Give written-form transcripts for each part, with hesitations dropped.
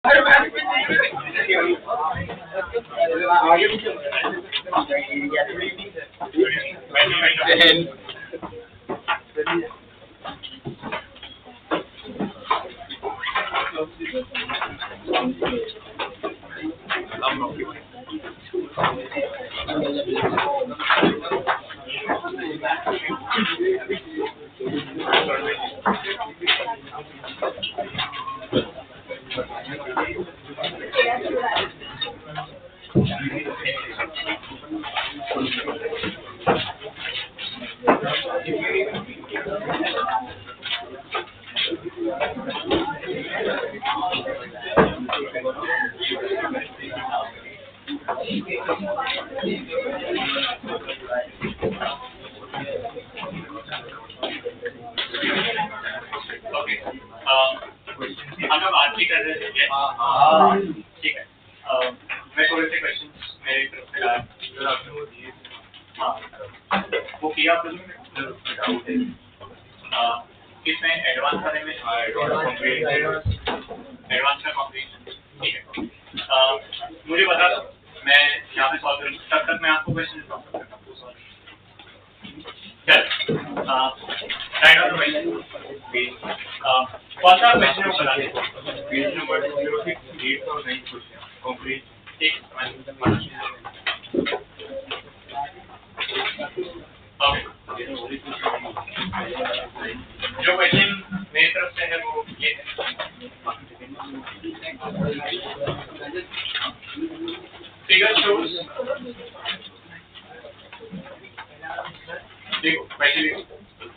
हम लोग आज भी कर रहे थे ठीक है। मैं थोड़े से क्वेश्चन मेरी तरफ से लाया। हाँ वो किया आप लोगों ने। इसमें एडवांस करने में एडवांस का कॉम्प्रिहेंशन ठीक है। मुझे बता दो मैं यहाँ पे सॉल्व करूँ तब तक मैं आपको क्वेश्चन सॉल्व करता हूँ। चल राइट ऑन कौन सा क्वेश्चन है वो बता दे। पेज नंबर 06 8 और 9 क्वेश्चन कंप्लीट ठीक ओके। जो क्वेश्चन मेरी तरफ से है वो ये है। फिगर शोज देखो पहले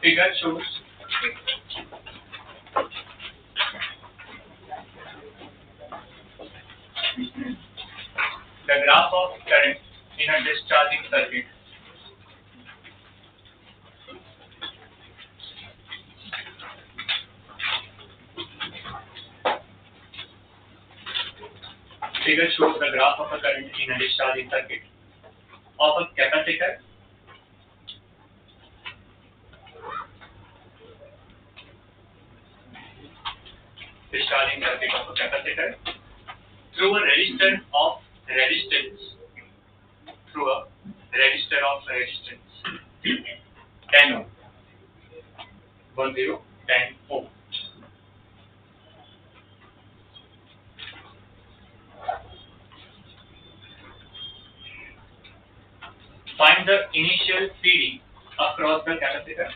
figure shows the graph of current in a discharging circuit figure shows the graph of a current in a discharging circuit of a capacitor discharging circuit of a capacitor through a resistor of resistance 10 ohm 10 ohm. Find the initial feeding across the capacitor.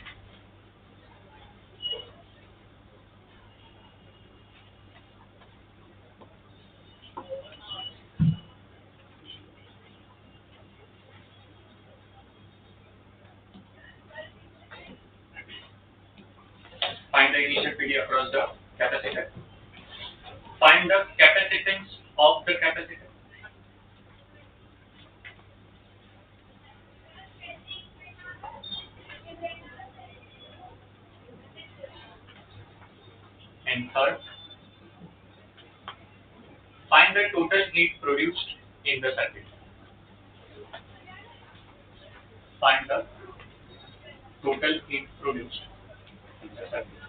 Find the initial feeding across the capacitor. Find the capacitance of the capacitor. And third, find the total heat produced in the circuit. Find the total heat produced in the circuit.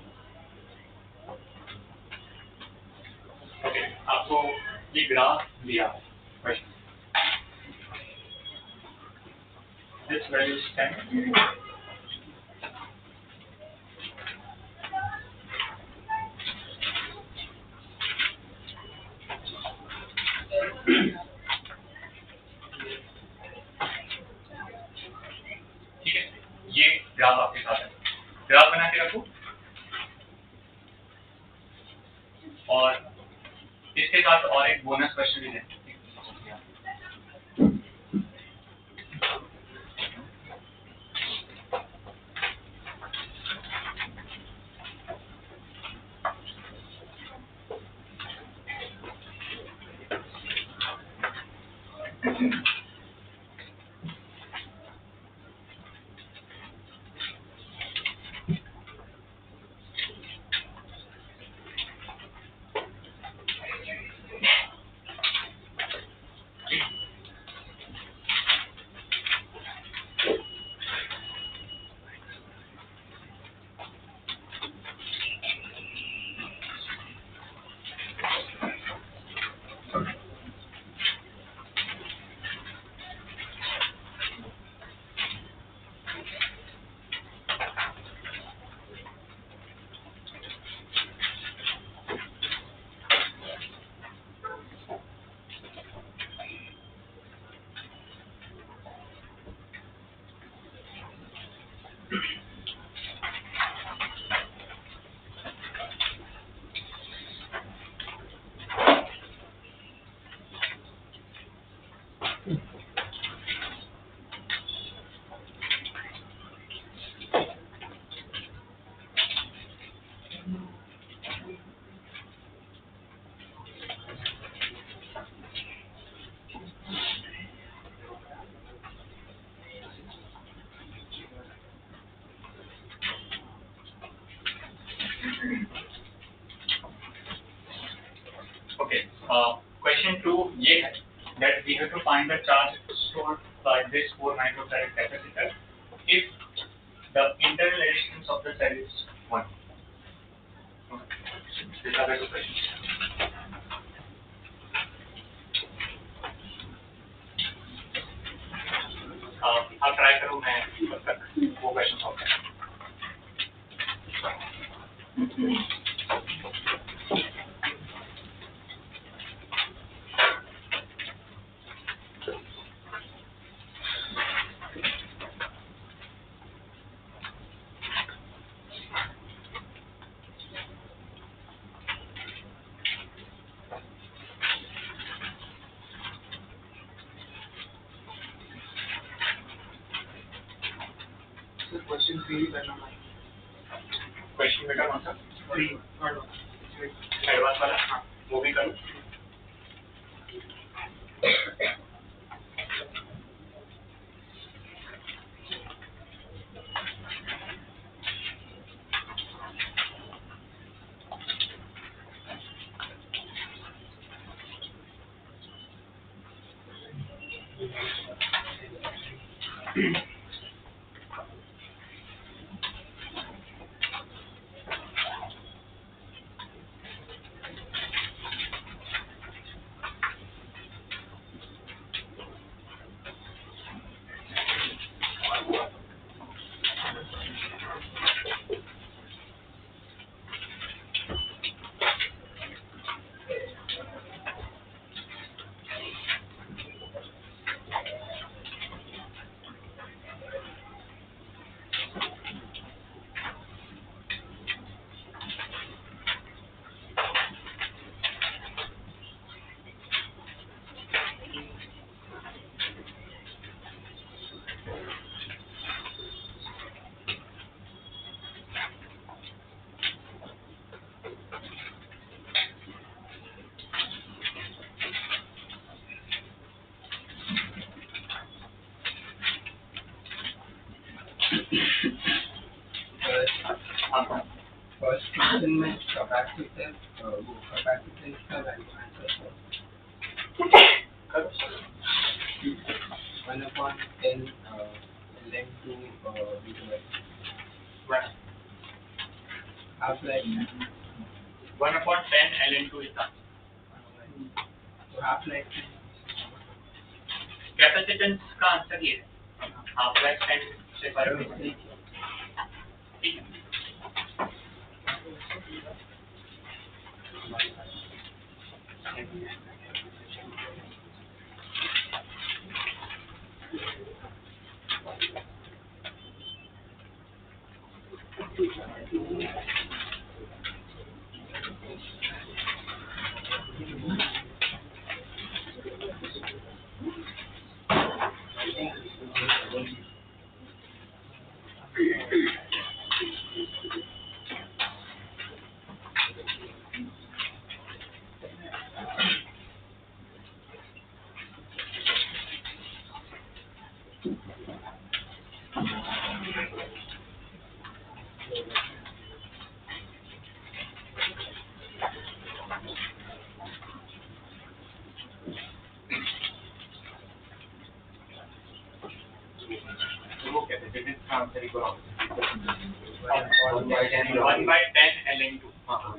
Okay, आपको ये graph दिया है question. This value is 10. ठीक है, ये graph आपके साथ है। ग्राफ बना के रखो और इसके साथ और एक बोनस क्वेश्चन भी है। Question 2 ये है that we have to find the charge stored by this 4 microfarad capacitor if the internal resistance of the cell is 1. Okay. These are the two questions. अब ट्राई करूँ मैं तब तक वो क्वेश्चन सॉल्व करें. क्वेश्चन 3 करना है. क्वेश्चन बेटा कौन सा 3 एडवांस वाला. हाँ वो भी करूँ. फर्स्ट क्वेश्चन में कैपेसिटर वो कैपेसिटेंस का वैल्यू आंसर करो. 1/10 ln2 half life 1/10 ln2 is the तो half life कैपेसिटेंस का आंसर ये है. हाफ लाइफ टाइम से फर्क नहीं. ठीक है. वो कैपेसिटेंस का आंसर ही करो. 1/10 ln2. हाँ.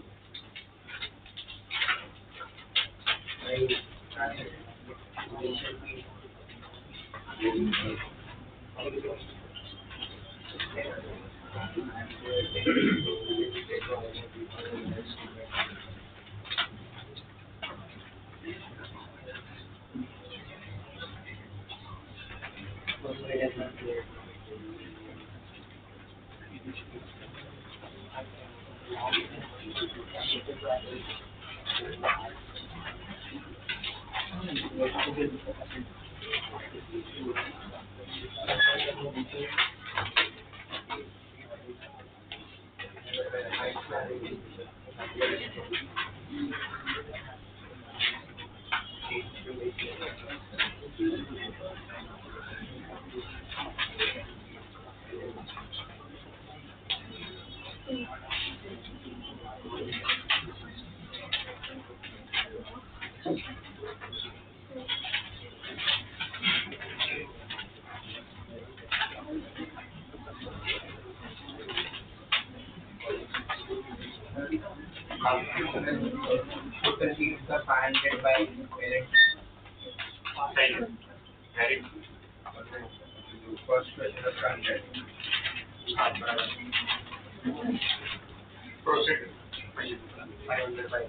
Total fees का 500 by parent. सही है, very good. First question of 100. हाँ बराबर। प्रोसीड। 500 by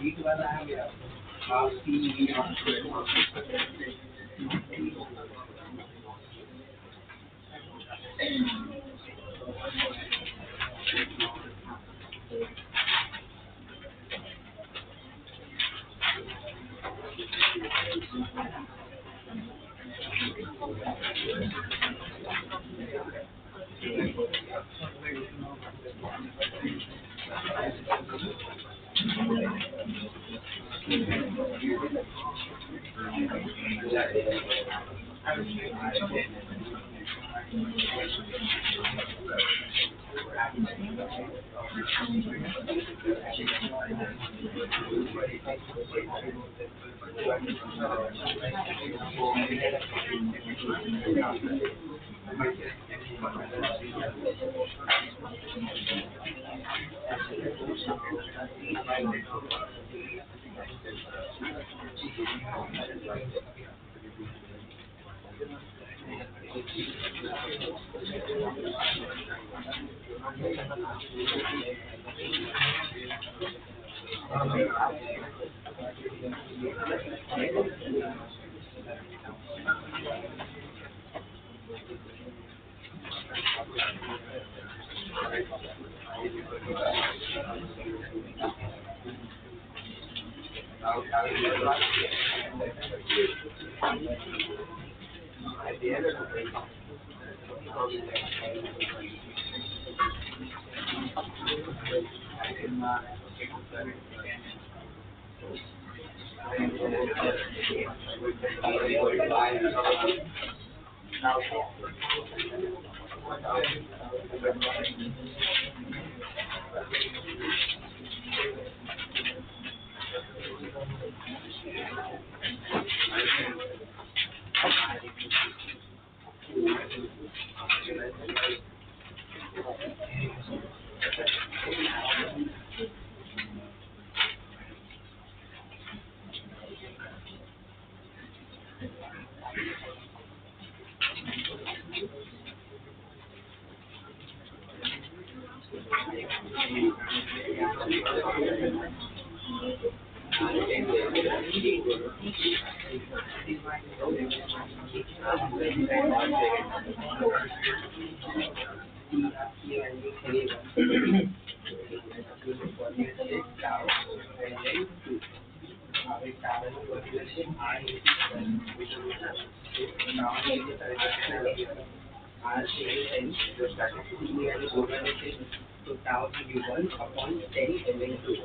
एक वाला आ गया आप So tau will be 1 upon 10 ln2.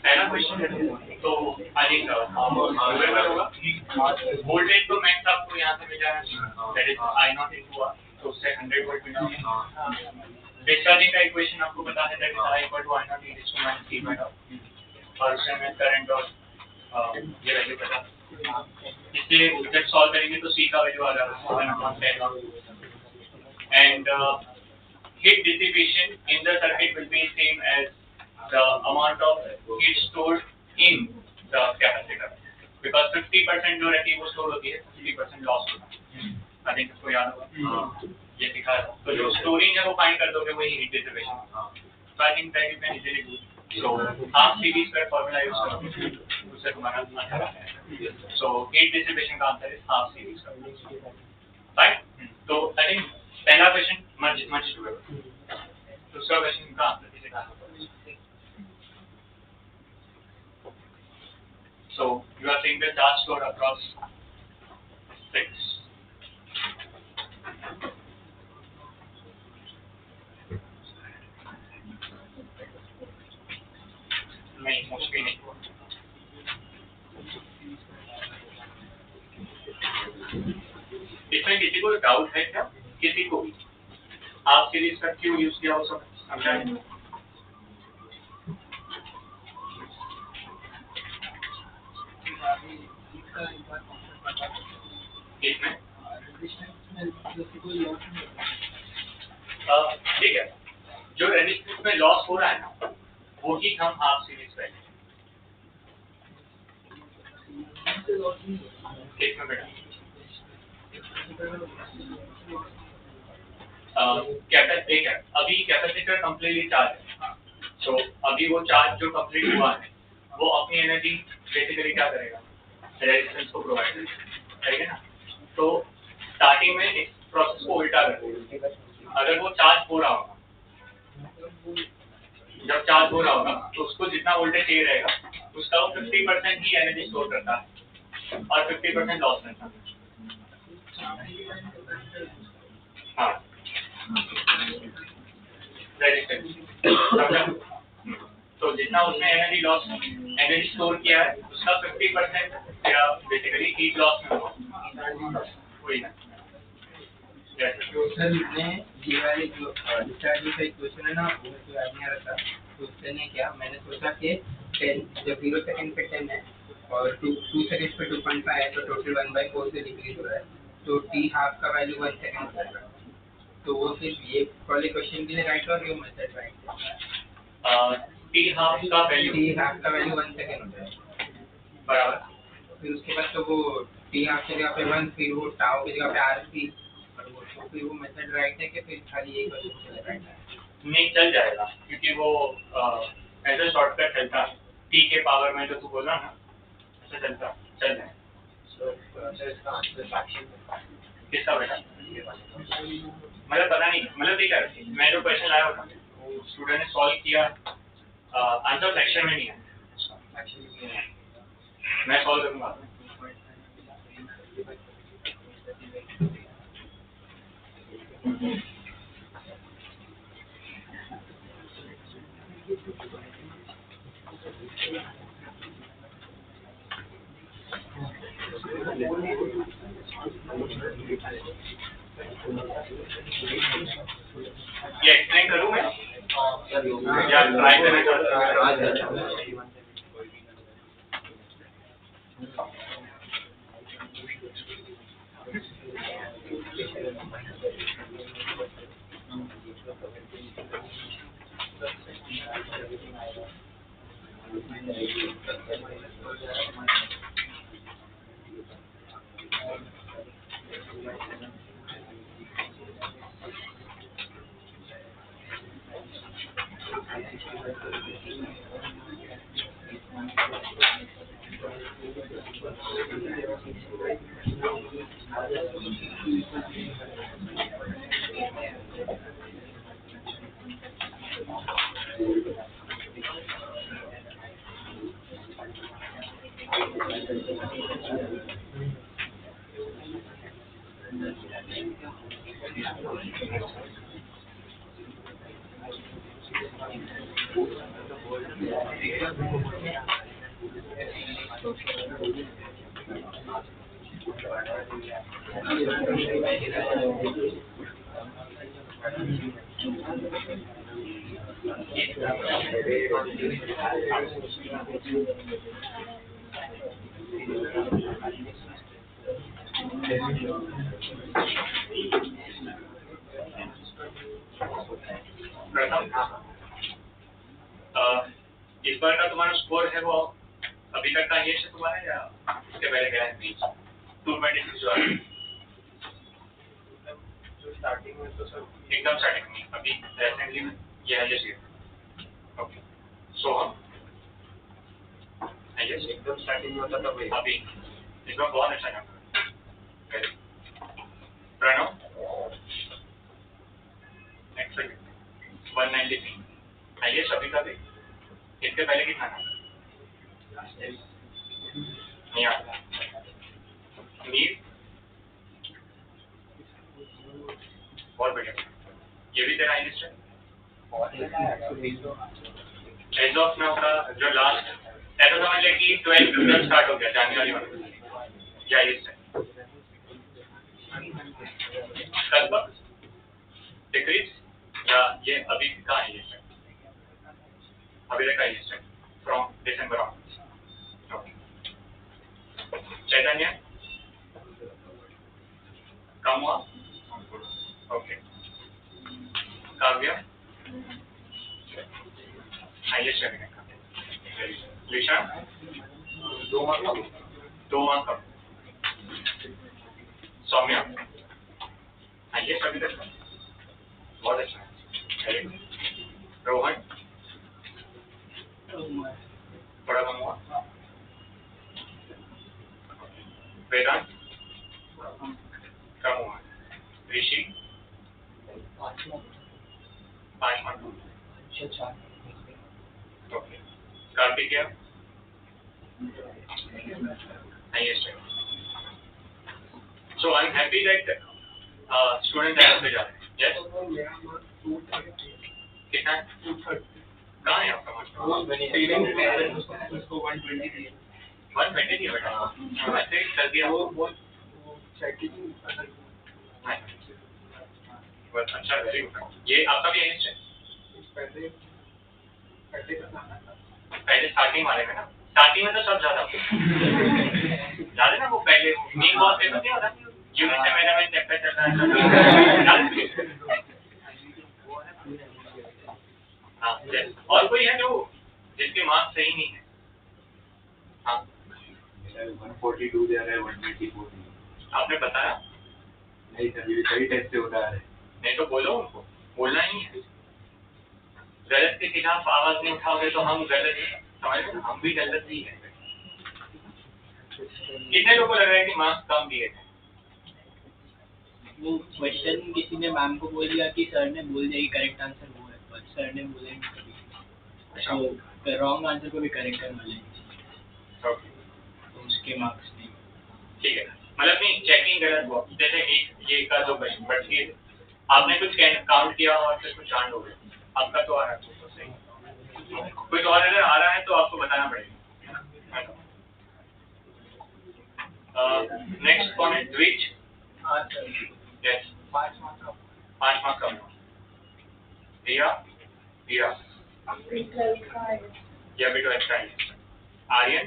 पहला क्वेश्चन तो आई थिंक होगा वोल्टेज तो मैक्स आपको यहाँ से मिल जाएगा, that is I naught into R, तो उससे 100 वोल्ट मिलेगा। डिस्चार्जिंग का इक्वेशन आपको पता है, that is I equal to I naught e to minus t by tau, और उससे हमें करंट और ये वैल्यू पता, इसलिए जब सॉल्व करेंगे तो सी का वैल्यू आ जाएगा 1/10 and heat dissipation in the circuit will be same as the amount of heat stored in the capacitor, because 50% जो रहती है वो स्टोर होती है, 50% लॉस होता है। आई थिंक इसको याद होगा, ये दिखा है। तो जो स्टोरिंग है वो फाइंड कर दोगे, वही हीट डिसिपेशन। तो I think that you can easily do. So half CV square formula use करोगे, उससे तुम्हारा आंसर आ जाएगा। सो हीट डिसिपेशन का answer is half CV square, right. तो आई थिंक पहला क्वेश्चन मच डूएबल। दूसरा क्वेश्चन का आंसर किसे करना पड़ेगा? So you are saying the charge stored across 6. नहीं, मुश्किल नहीं। इसमें किसी को डाउट है क्या? किसी को भी हाफ सीरीज का क्यों यूज किया हो सब समझाएं। इसमें ठीक है, जो रेजिस्टेंस में लॉस हो रहा है ना, वो ही हम हाफ सीरीज पे एक में बेटा कैपेसिटर है, अभी कैपेसिटर कंप्लीटली चार्ज है। तो अभी वो चार्ज जो कंप्लीट हुआ है वो अपनी एनर्जी बेसिकली क्या करेगा, रेजिस्टेंस को प्रोवाइड करेगा, ठीक है ना। तो स्टार्टिंग में इस प्रोसेस को उल्टा कर देगा। अगर वो चार्ज हो रहा होगा, जब चार्ज हो रहा होगा तो उसको जितना वोल्टेज चाहिए रहेगा उसका वो 50% ही एनर्जी स्टोर करता है और 50% लॉस करता है। हाँ, तो जितना उसने एनर्जी लॉस एनर्जी स्टोर किया है उसका 50% बेसिकली हीट लॉस में हुआ, वही ना। तो सर मैंने ये वाले जो डिस्चार्जिंग का इक्वेशन है ना, वो तो याद नहीं आ रहा था, तो उससे ने क्या मैंने सोचा कि 10 जब 0 सेकंड पे 10 है और 2 सेकंड पे 2.5 है, तो टोटल 1/4 से डिक्रीज हो रहा है, तो टी हाफ का वैल्यू 1 सेकंड हो जाएगा। तो वो सिर्फ ये वाले क्वेश्चन के लिए राइट और ये मेथड राइट? टी हाफ का वैल्यू 1 सेकंड हो जाएगा, बराबर। फिर उसके बाद तो वो टी हाफ की जगह पे 1, फिर वो टाउ की जगह पे आरसी, तो फिर वो मेथड राइट है कि फिर खाली एक क्वेश्चन के लिए राइट है? नहीं, चल जाएगा क्योंकि वो ऐसा शॉर्टकट चलता है, टी के पावर में जो तू बोला ना ऐसा चलता, चल जाए। किसका बेटा? मतलब पता नहीं, मतलब ठीक है, मैं जो क्वेश्चन लाया होता स्टूडेंट ने सॉल्व किया, आंसर सेक्शन में नहीं है, मैं सॉल्व करूंगा। ये एक्सप्लेन करूं मैं या ट्राई करना चाहता हूं? इस बार का तुम्हारा स्कोर है वो अभी तक का ये है तुम्हारा या इसके पहले गया है बीच 226 जो है स्टार्टिंग में तो सब एकदम स्टार्टिंग में अभी रिसेंटली में ये है ये ओके सो हम ये एकदम स्टार्टिंग में होता था भाई अभी इसमें बहुत अच्छा काम प्रणव एक्सेलेंट 193 आइए सभी का भी इसके पहले कितना था नहीं आता मीर बहुत बढ़िया ये भी तेरा लिस्ट है एज ऑफ नाउ का जो लास्ट ऐसा समझ ले कि 12 टोटल स्टार्ट हो गया जनवरी में या लिस्ट है कल तक डिक्रीज या ये अभी का है लिस्ट है अभी तक का लिस्ट है फ्रॉम दिसंबर ऑन चैतन्य कम हुआ ओके काव्य हाईएस्ट है लिशा 2 मार्क कम सौम्या हाईएस्ट अभी तक बहुत अच्छा है रोहन थोड़ा कम हुआ वेदांत कम हुआ Rishi 5 mark okay Kartikeya highest है so I am happy that student app पे जा रहे हैं यस कितना है कहाँ है आपका मार्क्स 120 दिया बेटा ऐसे कर दिया अच्छा वेरी गुड ये आपका भी हाईएस्ट है पहले स्टार्टिंग वाले में ना स्टार्टिंग में तो सब ज्यादा याद है ना वो पहले मेन बहुत फेमस नहीं होता यूनिट से मैनेजमेंट चैप्टर चल रहा है हाँ और कोई है जो जिसके मार्क्स सही नहीं है हाँ 142 दे रहा है 124 आपने बताया नहीं सर ये सही टेस्ट से होता है नहीं तो बोलो उनको बोलना ही है गलत के खिलाफ आवाज नहीं उठाओगे तो हम गलत समझ रहे हम भी गलत ही है कितने लोगों को लग रहा है कि मार्क्स कम दिए थे वो क्वेश्चन किसी ने मैम को बोल दिया कि सर ने बोल दिया कि करेक्ट आंसर वो है पर सर ने बोला नहीं कभी तो रॉन्ग आंसर को भी करेक्ट करवा लेंगे तो उसके मार्क्स नहीं ठीक है मतलब नहीं चेकिंग गलत हुआ जैसे ये का जो बट ये आपने कुछ काउंट किया और फिर कुछ कांड हो गया आपका तो आ रहा है तो सही कोई तो और अगर आ रहा है तो आपको बताना पड़ेगा नेक्स्ट कौन है द्विज यस 5 मार्क्स कम दिया दिया या भी तो एक्स्ट्रा है आर्यन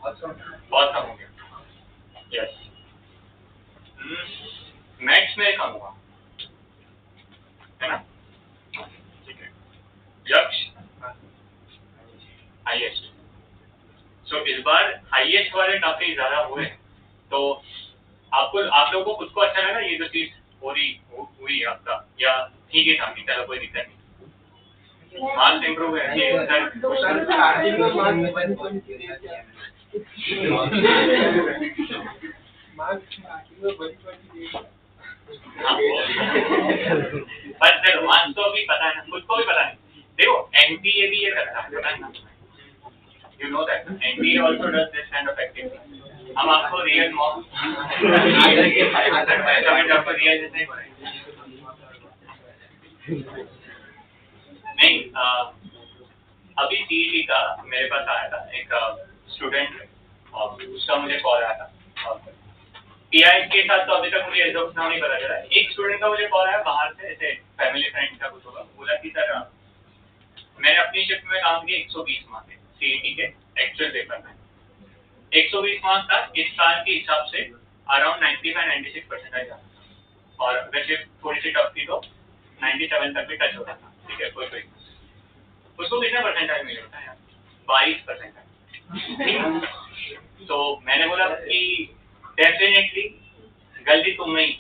बहुत कम हो गया यस मैथ्स में कम हुआ है ना इस बार हाईएस्ट वाले काफी ज्यादा हुए, तो आप लोगों को खुद को अच्छा लगा ये जो चीज हुई आपका, या ठीक है सामने, चलो कोई दिक्कत नहीं, मार्क्स इम्प्रूव है ये पर चलो मार्क्स तो अभी पता है ना, खुद को भी पता नहीं। देखो एनटीए भी ये करता है, पता है ना, you know that NTA also does this kind of activity. हम आपको रियल आपको रियल जैसे ही बनाएंगे। नहीं अभी सीईटी का मेरे पास आया था एक स्टूडेंट, और उसका मुझे कॉल आया था। पीआई के साथ तो अभी तक मुझे एज ऑफ नाउ नहीं पता चला। एक स्टूडेंट का मुझे कॉल आया बाहर से, ऐसे फैमिली फ्रेंड का कुछ होगा, बोला कि सर मैंने अपनी शिफ्ट में काम किया 120 मार्क्स सीईटी के एक्चुअल पेपर में 120 मार्क्स था। इस साल के हिसाब से अराउंड 95-96% आ, और अगर शिफ्ट थोड़ी सी टफ थी तो 97 तक भी टच होता था। ठीक है, कोई उसको कितना परसेंटाइल मिल होता है यार? 22%। तो मैंने बोला कि डेफिनेटली गलती तुम नहीं,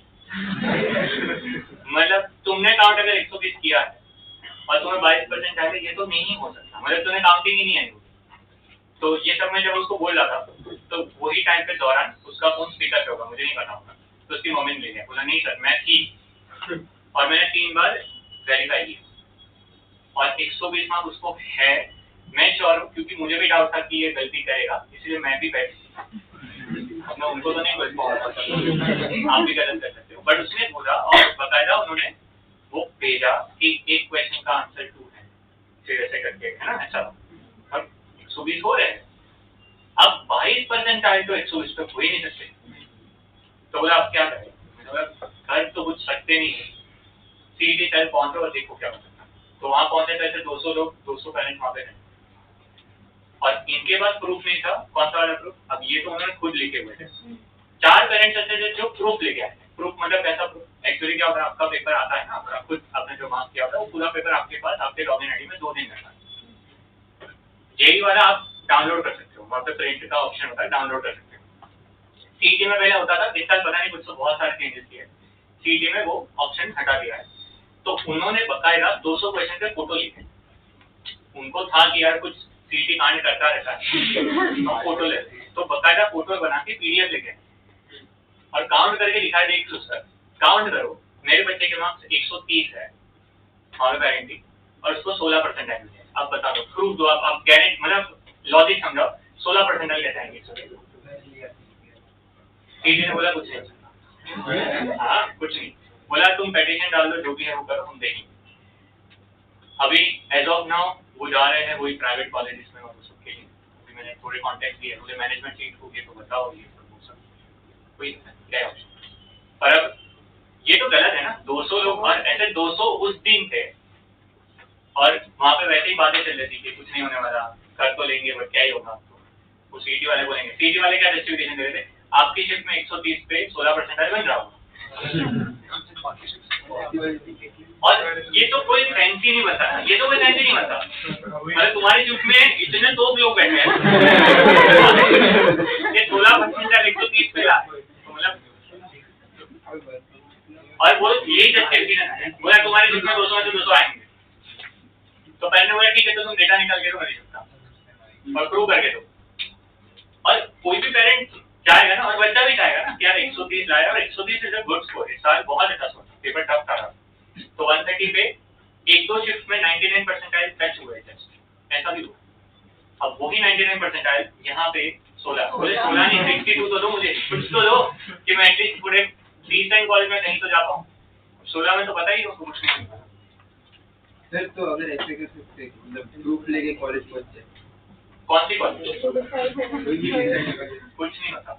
मतलब तुमने काउंट अगर 120 किया है और तुम्हें 22% आए, ये तो नहीं हो सकता, मतलब तुम्हें काउंटिंग ही नहीं आई। तो ये सब मैं जब उसको बोल रहा था तो वही टाइम पे दौरान उसका फोन स्पीकर पे होगा, मुझे नहीं पता होगा, तो उसकी मम्मी ने ले लिया, बोला नहीं सर मैं थी, और मैंने 3 बार वेरीफाई किया और 120 मार्क्स उसको है। मैं श्योर हूँ क्योंकि मुझे भी डाउट था कि ये गलती करेगा, इसलिए मैं भी बैठ मैं उनको तो नहीं बोल पाऊंगा, आप भी गलत कर सकते हो, बट उसने बोला और बकायदा उन्होंने वो भेजा कि एक क्वेश्चन का आंसर 2 है, फिर ऐसे करके है ना, ऐसा। और 120 हो रहे हैं, अब 22% आए तो 120 पे हो ही नहीं सकते। तो बोला आप क्या करें? मैंने बोला कर तो कुछ सकते नहीं है, सीईटी सेल पहुंचो और देखो क्या हो सकता है। तो वहां पहुंचे तो ऐसे 200 लोग, 200 पेरेंट्स वहां पे हैं, और इनके पास प्रूफ नहीं था। कौन सा वाला प्रूफ? अब ये तो उन्होंने खुद लिखे हुए थे। 4 पेरेंट्स ऐसे थे जो प्रूफ लेके आए थे। प्रूफ मतलब कैसा प्रूफ? एक्चुअली क्या होता है, आपका पेपर आता है ना, आप खुद आपने जो मार्क्स किया होता है वो पूरा पेपर आपके पास आपके लॉगिन आईडी में 2 दिन रहता है। जेई वाला आप डाउनलोड कर सकते हो, वहाँ पे प्रिंट का ऑप्शन होता है, डाउनलोड कर सकते हो। सीईटी में पहले होता था, इस साल पता नहीं कुछ तो बहुत सारे चेंजेस किए, सीईटी में वो ऑप्शन हटा दिया है। तो उन्होंने बकायदा 200 क्वेश्चन के फोटो लिखे। उनको था कि यार कुछ सीईटी कांड करता रहता है तो फोटो लेते हैं, तो बकायदा फोटो बना के पीडीएफ लेके और काउंट करके दिखाई देगी तो सर काउंट करो, मेरे बच्चे के मार्क्स 130 है और गारंटी, और उसको 16% आएंगे। आप बता दो, प्रूफ दो, आप गारंटी, मतलब लॉजिक समझाओ, 16% कैसे आएंगे? सीईटी ने बोला कुछ नहीं, हाँ कुछ नहीं, बोला तुम पेटिशन डाल दो, जो भी है वो करो, हम देखेंगे। अभी एज ऑफ नाउ वो जा रहे हैं वही प्राइवेट कॉलेजेस में, और सबके लिए अभी मैंने थोड़े कॉन्टेक्ट दिए, मुझे मैनेजमेंट सीट होगी तो बताओ ये सब कोई क्या है। पर अब ये तो गलत है ना, 200 लोग, और ऐसे 200 उस दिन थे, और वहां पे वैसे ही बातें चल रही थी कि कुछ नहीं होने वाला, कर तो लेंगे बट क्या ही होगा। वो सीईटी वाले बोलेंगे, सीईटी वाले क्या जस्टिफिकेशन दे रहे थे, आपकी शिफ्ट में 130 पे 16% बन रहा होगा। और ये तो कोई फैंसी नहीं बनता, ये तो कोई फैंसी नहीं बनता, मतलब तुम्हारी शिफ्ट में इतने 2 लोग बैठे हैं, ये 16% 130 पे ला, मतलब, और वो यही जस्टिफिकेशन है, बोला तुम्हारी शिफ्ट में 200 में से 200 आएंगे। तो पहले बोला ठीक है, तो तुम डेटा निकाल के दो मेरी शिफ्ट का और प्रूव करके दो, और कोई भी पेरेंट चाहेगा ना, और बच्चा भी चाहेगा ना कि यार 130 लाया, और 130 इज अ गुड स्कोर, इस साल बहुत अच्छा स्कोर, पेपर टफ था। तो 130 पे 1-2 शिफ्ट में 99% टच हुए टेस्ट, ऐसा भी हुआ। अब वही 99% यहाँ पे 16, बोले 16 नहीं 62 तो दो, मुझे कुछ तो दो कि मैं एटलीस्ट पूरे डिसेंट कॉलेज में कहीं तो जा पाऊँ। 16 में तो पता ही उसको कुछ नहीं मिला। सर तो अगर ऐसे कर सकते, मतलब प्रूफ लेके कॉलेज पहुंच जाए, कौन सी कॉलेज? कुछ नहीं होता,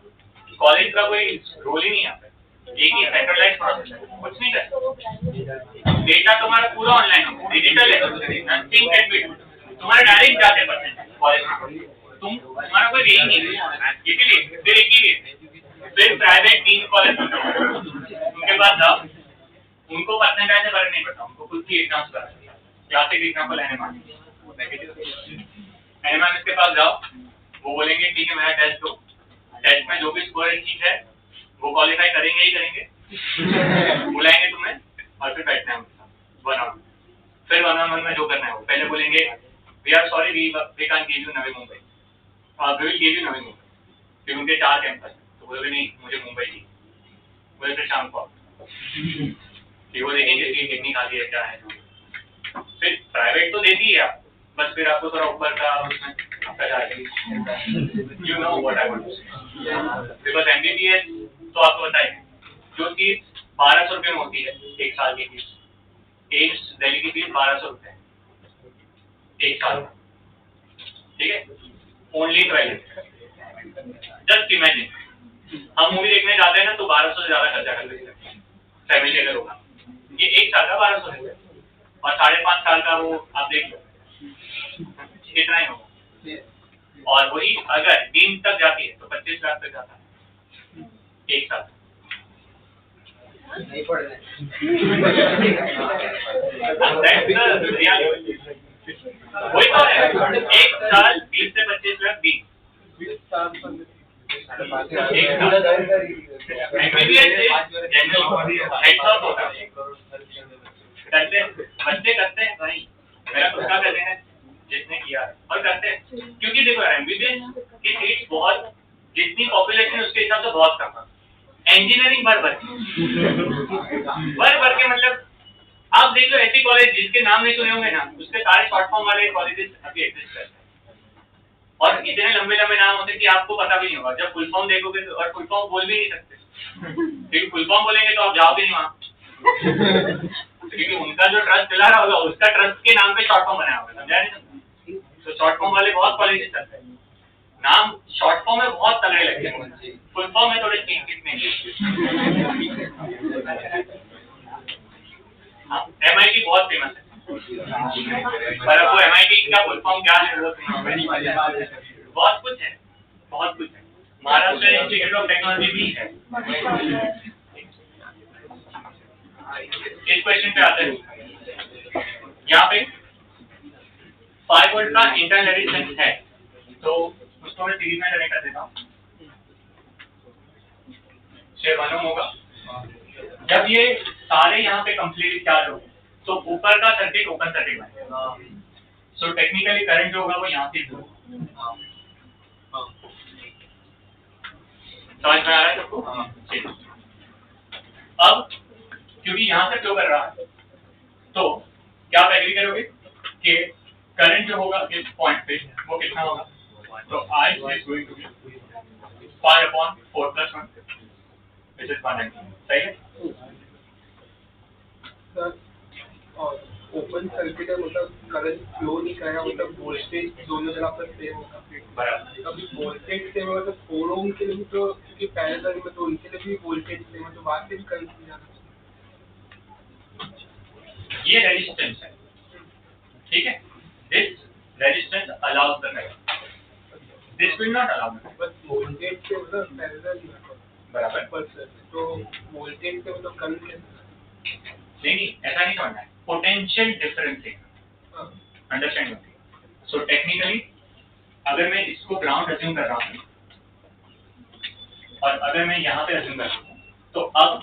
कॉलेज का कोई रोल ही नहीं आता, एक ही सेंट्रलाइज्ड प्रोसेस है, कुछ नहीं करता। डेटा तुम्हारा पूरा ऑनलाइन है, डिजिटल है, नथिंग कैन बी, तुम्हारा डायरेक्ट जाते परसेंट कॉलेज में, तुम्हारा कोई रेंज नहीं है। इसीलिए फिर एक ही फिर प्राइवेट डीन कॉलेज उनके पास जाओ, उनको परसेंटेज से फर्क नहीं पड़ता, उनको खुद की एग्जाम्स कराते हैं, क्लासिक एग्जाम्पल एनएमआर, एनएमआर के पास जाओ, वो बोलेंगे ठीक है मेरा टेस्ट दो, टेस्ट में जो भी स्कोर ठीक है वो क्वालिफाई करेंगे ही करेंगे, बुलाएंगे तुम्हें और फिर बैठना है उनके साथ 1 आवर, फिर 1 on 1 में जो करना है वो पहले बोलेंगे we are sorry we can't give you Navi Mumbai, we will give you Navi Mumbai, फिर उनके 4 कैंपस तो बोलोगे नहीं मुझे मुंबई चाहिए, बोले फिर शाम को फिर वो देखेंगे कि कितनी खाली है क्या है, फिर प्राइवेट तो देती है आप, बस फिर आपको थोड़ा ऊपर का उसमें you know what I want to say, because MBBS तो आपको बताइए जो फीस 1200 रुपये में होती है 1 साल की फीस, एम्स दिल्ली की फीस 1200 रुपये 1 साल, ठीक है, ओनली 12, जस्ट इमेजिन हम मूवी देखने जाते हैं ना तो 1200 से ज्यादा खर्चा कर लेते हैं फैमिली अगर होगा, ये 1 साल का 1200 रुपये और 5.5 साल का वो आप देख लो कितना ही होगा, और वही अगर डीम तक जाती है तो 25 लाख तक जाता है 1 साल, नहीं पढ़ रहे वही तो है 1 साल 20 से 25 लाख दी, बच्चे करते हैं भाई, मेरा खुद का करते हैं जिसने किया है और करते हैं, क्योंकि देखो एमबीबीएस की सीट्स बहुत, जितनी पॉपुलेशन उसके हिसाब से बहुत कम है, इंजीनियरिंग भर के मतलब आप देख लो ऐसी कॉलेज जिसके नाम नहीं सुने होंगे ना उसके सारे शॉर्ट फॉर्म वाले कॉलेजेस अभी एग्जिस्ट करते हैं, और इतने लंबे लंबे नाम होते हैं कि आपको पता भी नहीं होगा, जब फुल फॉर्म देखोगे तो, और फुल फॉर्म बोल भी नहीं सकते क्योंकि फुल फॉर्म बोलेंगे तो आप जाओगे नहीं वहाँ क्योंकि उनका जो ट्रस्ट चला रहा होगा उसका ट्रस्ट के नाम पे शॉर्ट फॉर्म बनाया होगा, समझा नहीं, तो शॉर्ट फॉर्म वाले बहुत कॉलेजेस चलते हैं, नाम शॉर्ट फॉर्म में बहुत तगड़े लगते हैं, फुल फॉर्म में थोड़े ठीक MIT बहुत फेमस है, पर अब वो MIT का फुल फॉर्म क्या है बहुत कुछ है, बहुत कुछ है, महाराष्ट्र इंस्टीट्यूट ऑफ टेक्नोलॉजी भी है। इस क्वेश्चन पे आते हैं, यहाँ पे 5 वोल्ट का इंटरनल रेजिस्टेंस है, तो उसको मैं सीरीज में कनेक्ट कर देता हूँ, 6 1 ओम होगा, जब ये सारे यहाँ पे कंप्लीट चार्ज हो तो ऊपर का सर्किट ओपन सर्किट बनेगा, सो टेक्निकली करंट जो होगा वो यहाँ से होगा, समझ में आ रहा है सबको? अब क्योंकि यहाँ से फ्लो कर रहा है तो क्या आप एग्री करोगे कि करंट जो होगा इस पॉइंट पे वो कितना होगा, तो I is going to be 5/4 + 1 which is 1 ampere, सही है? और ओपन सर्किट है मतलब करंट फ्लो नहीं करेगा, मतलब वोल्टेज दोनों जगह पर सेम होगा, बराबर, अभी वोल्टेज सेम है मतलब 4 ओम के लिए तो क्योंकि पैरेलल में तो उनके लिए भी वोल्टेज सेम है तो बात से करंट नहीं जाना, ये रेजिस्टेंस है, ठीक है, this resistance allows the current, this will not allow the current, bus voltage से मतलब पैरेलल ही है, बराबर, तो वोल्टेज से मतलब करंट नहीं ऐसा नहीं समझना है, पोटेंशियल डिफरेंसिंग अंडरस्टैंड होती है, सो टेक्निकली अगर मैं इसको ग्राउंड अज्यूम कर रहा हूँ और अगर मैं यहाँ पे अज्यूम कर रहा हूँ तो अब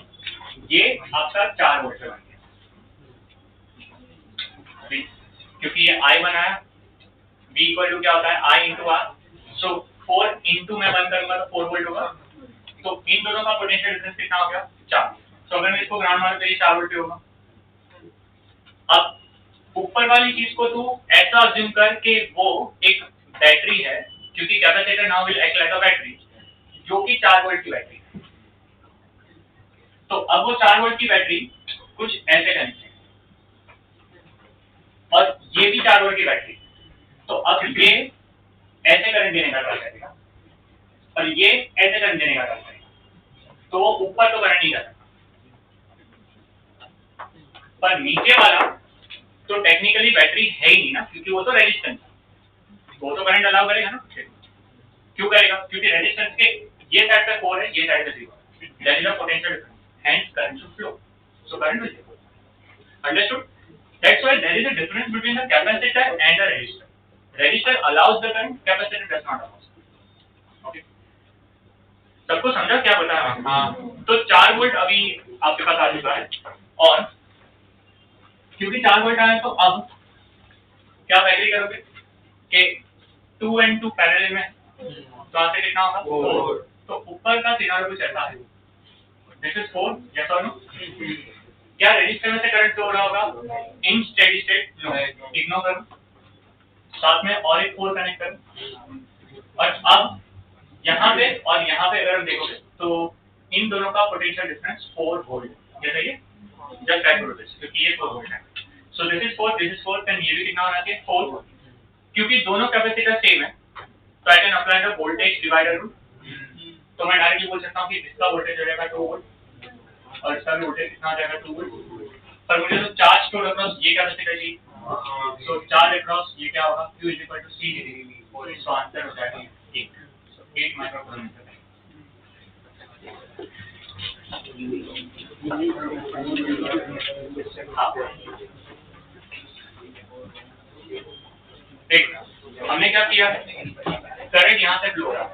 ये आपका 4 वोल्ट पे बन गया, क्योंकि ये I बनाया, V इक्वल टू क्या होता है I into R, so 4 into मैं बंद करूंगा तो 4 वोल्ट होगा, तो इन दोनों का पोटेंशियल डिफरेंस कितना हो गया 4, तो अगर मैं इसको ग्राउंड मारूं तो ये 4 वोल्ट होगा। अब ऊपर वाली चीज को तू ऐसा अज्यूम कर कि वो एक बैटरी है, क्योंकि capacitor now will act like a battery, जो कि 4 वोल्ट की बैटरी है, तो अब वो 4 वोल्ट की बैटरी कुछ ऐसे कनेक्ट है और ये भी 4 वोल्ट की बैटरी, तो अब ये ऐसे करंट देने का ट्राई करेगा और ये ऐसे करंट देने का ट्राई करेगा, तो वो ऊपर तो करंट नहीं कर सकता, पर नीचे वाला तो टेक्निकली बैटरी है ही नहीं ना, क्योंकि वो तो रेजिस्टेंस है, वो तो करंट अलाउ करेगा ना, क्यों करेगा, क्योंकि रेजिस्टेंस के ये साइड पे 4 है, ये साइड पे 0 है, that is the potential difference, hence current should flow, so current will flow, understood? That's why there is a difference between the capacitor and the resistor, resistor allows the current, capacitor does not allow, सबको समझा क्या बता रहा हूँ? हाँ। तो 4 volt अभी आपके पास आ चुका है और क्योंकि 4 वोल्ट आया तो अब क्या आप एग्री करोगे कि 2 and 2 पैरेलल में तो यहाँ से कितना होगा 4। तो ऊपर का सिनारियो कुछ ऐसा है, दिस इज 4, यस और नो? क्या रजिस्टर में से करंट फ्लो हो रहा होगा इन स्टेडी स्टेट? इग्नोर करो, साथ में और एक 4 कनेक्ट करो और अब यहाँ पे और यहाँ पे अगर हम देखोगे तो इन दोनों का पोटेंशियल डिफरेंस 4 वोल्ट, ये सही है? जस्ट टाइप करो दिस, क्योंकि ये 4 वोल्ट है। So this is 4, this is 4, then ये भी कितना होना चाहिए 4 वोल्ट। क्योंकि दोनों कैपेसिटर सेम है तो I can apply the voltage divider rule. तो मैं डायरेक्टली बोल सकता हूँ कि इसका वोल्टेज हो जाएगा 2 वोल्ट और इसका भी वोल्टेज कितना आ जाएगा 2 वोल्ट। पर मुझे तो चार्ज स्टोर अक्रॉस ये कैपेसिटर चाहिए, सो चार्ज अक्रॉस ये क्या होगा Q = C, सो आंसर हो जाएगा 8, सो 8 माइक्रोकूलम। देख हमने क्या किया है, करंट यहाँ से फ्लो हो रहा है,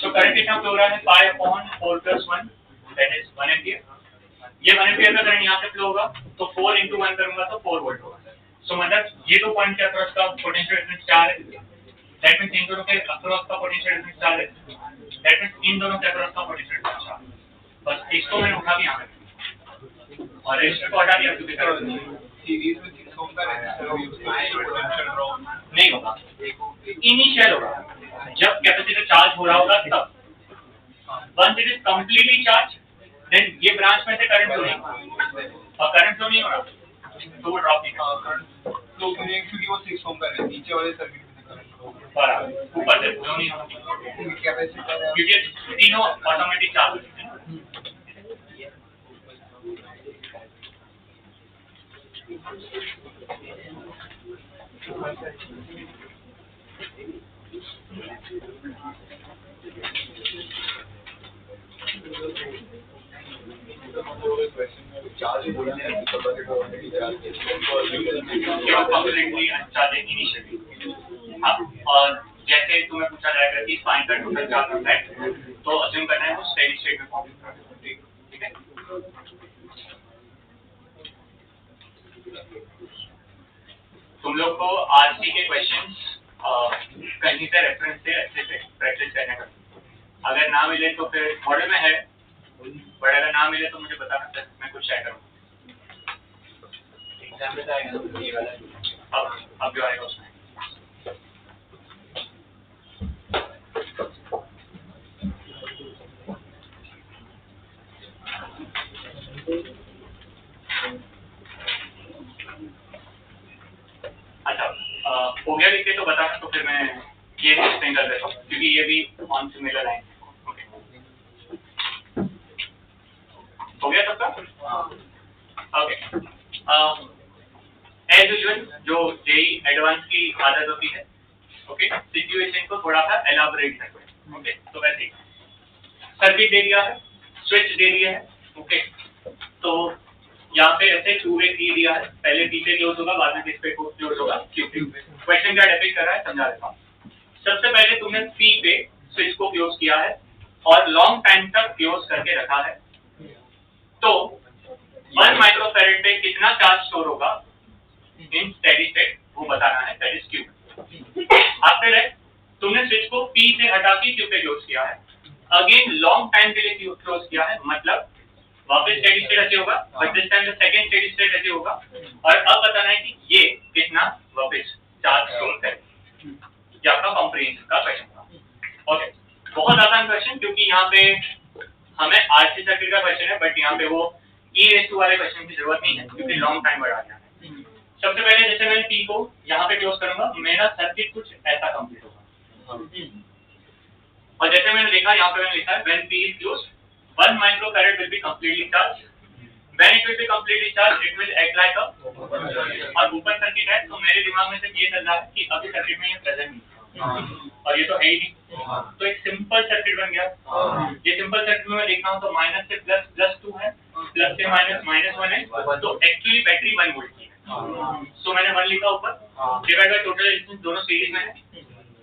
तो करंट कितना फ्लो हो रहा है 5/4+1 दैट इज 1 एम्पियर। ये 1 एम्पियर का करंट यहाँ से फ्लो होगा तो 4 × 1 करूंगा तो 4 वोल्ट होगा। सो मतलब ये दो पॉइंट के अक्रॉस का पोटेंशियल डिफरेंस 4 है, दैट मींस इन दोनों के अक्रॉस का पोटेंशियल डिफरेंस 4 है, दैट मींस इन दोनों के अक्रॉस का पोटेंशियल डिफरेंस 4। बस इसको मैंने उठा के यहाँ पे और रजिस्टर को हटा दिया क्योंकि करंट सीरीज में 6 ओम का रेजिस्टर नहीं होगा, इनिशियल होगा जब कैपेसिटर चार्ज हो रहा होगा तब। Once it is completely charge then ये ब्रांच में से करंट फ्लो नहीं और करंट फ्लो नहीं हो रहा तो वो ड्रॉप नहीं होगा। तो क्योंकि वो 6 ओम का है, नीचे वाले सर्किट में करंट फ्लो बराबर ऊपर से फ्लो नहीं होगा कैपेसिटर क्योंकि तीनों ऑटोमेटिक चार्ज होते हैं। चार्ज बोलने हैं कैपेसिटर ऑलरेडी चार्ज इनिशियली और जैसे तुम्हें पूछा जाएगा कि स्पाइन का टोटल चार्ज होता है तो अज्यूम करना है वो स्टेडी स्टेट में फॉर्म करना है, ठीक है? तुम लोग को आरसी के क्वेश्चंस कहीं से रेफरेंस से अच्छे से प्रैक्टिस करने का, अगर ना मिले तो फिर मॉडल में है, बट अगर ना मिले तो मुझे बताना, तक मैं कुछ शेयर करूँगा। एग्जाम में आएगा ये वाला अब जो आएगा उसमें अच्छा हो गया लिख के तो बताना, तो फिर मैं ये एक्सप्लेन कर देता हूँ क्योंकि ये भी ऑन सिमिलर लाइन हो गया सबका। ओके एज यूजुअल जो जेई एडवांस की आदत होती है, ओके सिचुएशन को थोड़ा सा एलाबोरेट करते हैं। ओके तो वैसे सर्किट दे दिया है, स्विच दे दिया है, ओके तो यहाँ पे ऐसे 2 वे की दिया है, पहले पी पे क्लोज होगा बाद में किस पे क्लोज होगा क्यू पे। क्वेश्चन क्या डिफाइन कर रहा है समझा देता हूँ। सबसे पहले तुमने पी पे स्विच को क्लोज किया है और लॉन्ग टाइम तक क्लोज करके रखा है, तो 1 माइक्रोफैरेड पे कितना चार्ज स्टोर होगा इन स्टेडी स्टेट वो बताना है, that is Q. After that तुमने स्विच को पी से हटा के क्यू पे क्लोज किया है, अगेन लॉन्ग टाइम के लिए क्लोज किया है, मतलब वापस स्टेडी स्टेट ऐसे होगा but this time the second steady state ऐसे होगा और अब बताना है कि ये कितना वापस चार्ज स्टोर करे। ये आपका कॉम्प्रिहेंशन का क्वेश्चन था। ओके बहुत आसान क्वेश्चन क्योंकि यहाँ पे हमें आरसी सर्किट का क्वेश्चन है बट यहाँ पे वो ई वाले क्वेश्चन की जरूरत नहीं है क्योंकि लॉन्ग टाइम बढ़ा गया है। सबसे पहले जैसे मैंने पी को यहाँ पे क्लोज करूंगा, मेरा सर्किट कुछ ऐसा कंप्लीट होगा और जैसे मैंने देखा यहाँ पे मैंने लिखा है when P is closed 1 microfarad will be completely charged. When it will be completely charged, it will act like a और ओपन सर्किट है तो मेरे दिमाग में सिर्फ ये चल रहा है कि अभी सर्किट में ये प्रेजेंट नहीं और ये तो है ही नहीं, तो एक सिंपल सर्किट बन गया। ये सिंपल सर्किट में मैं देख रहा हूँ तो माइनस से प्लस प्लस 2 है, प्लस से माइनस माइनस 1 है, तो एक्चुअली बैटरी 1 वोल्ट की है। सो मैंने 1 लिखा ऊपर, डिवाइड बाय टोटल रेजिस्टेंस दोनों सीरीज में है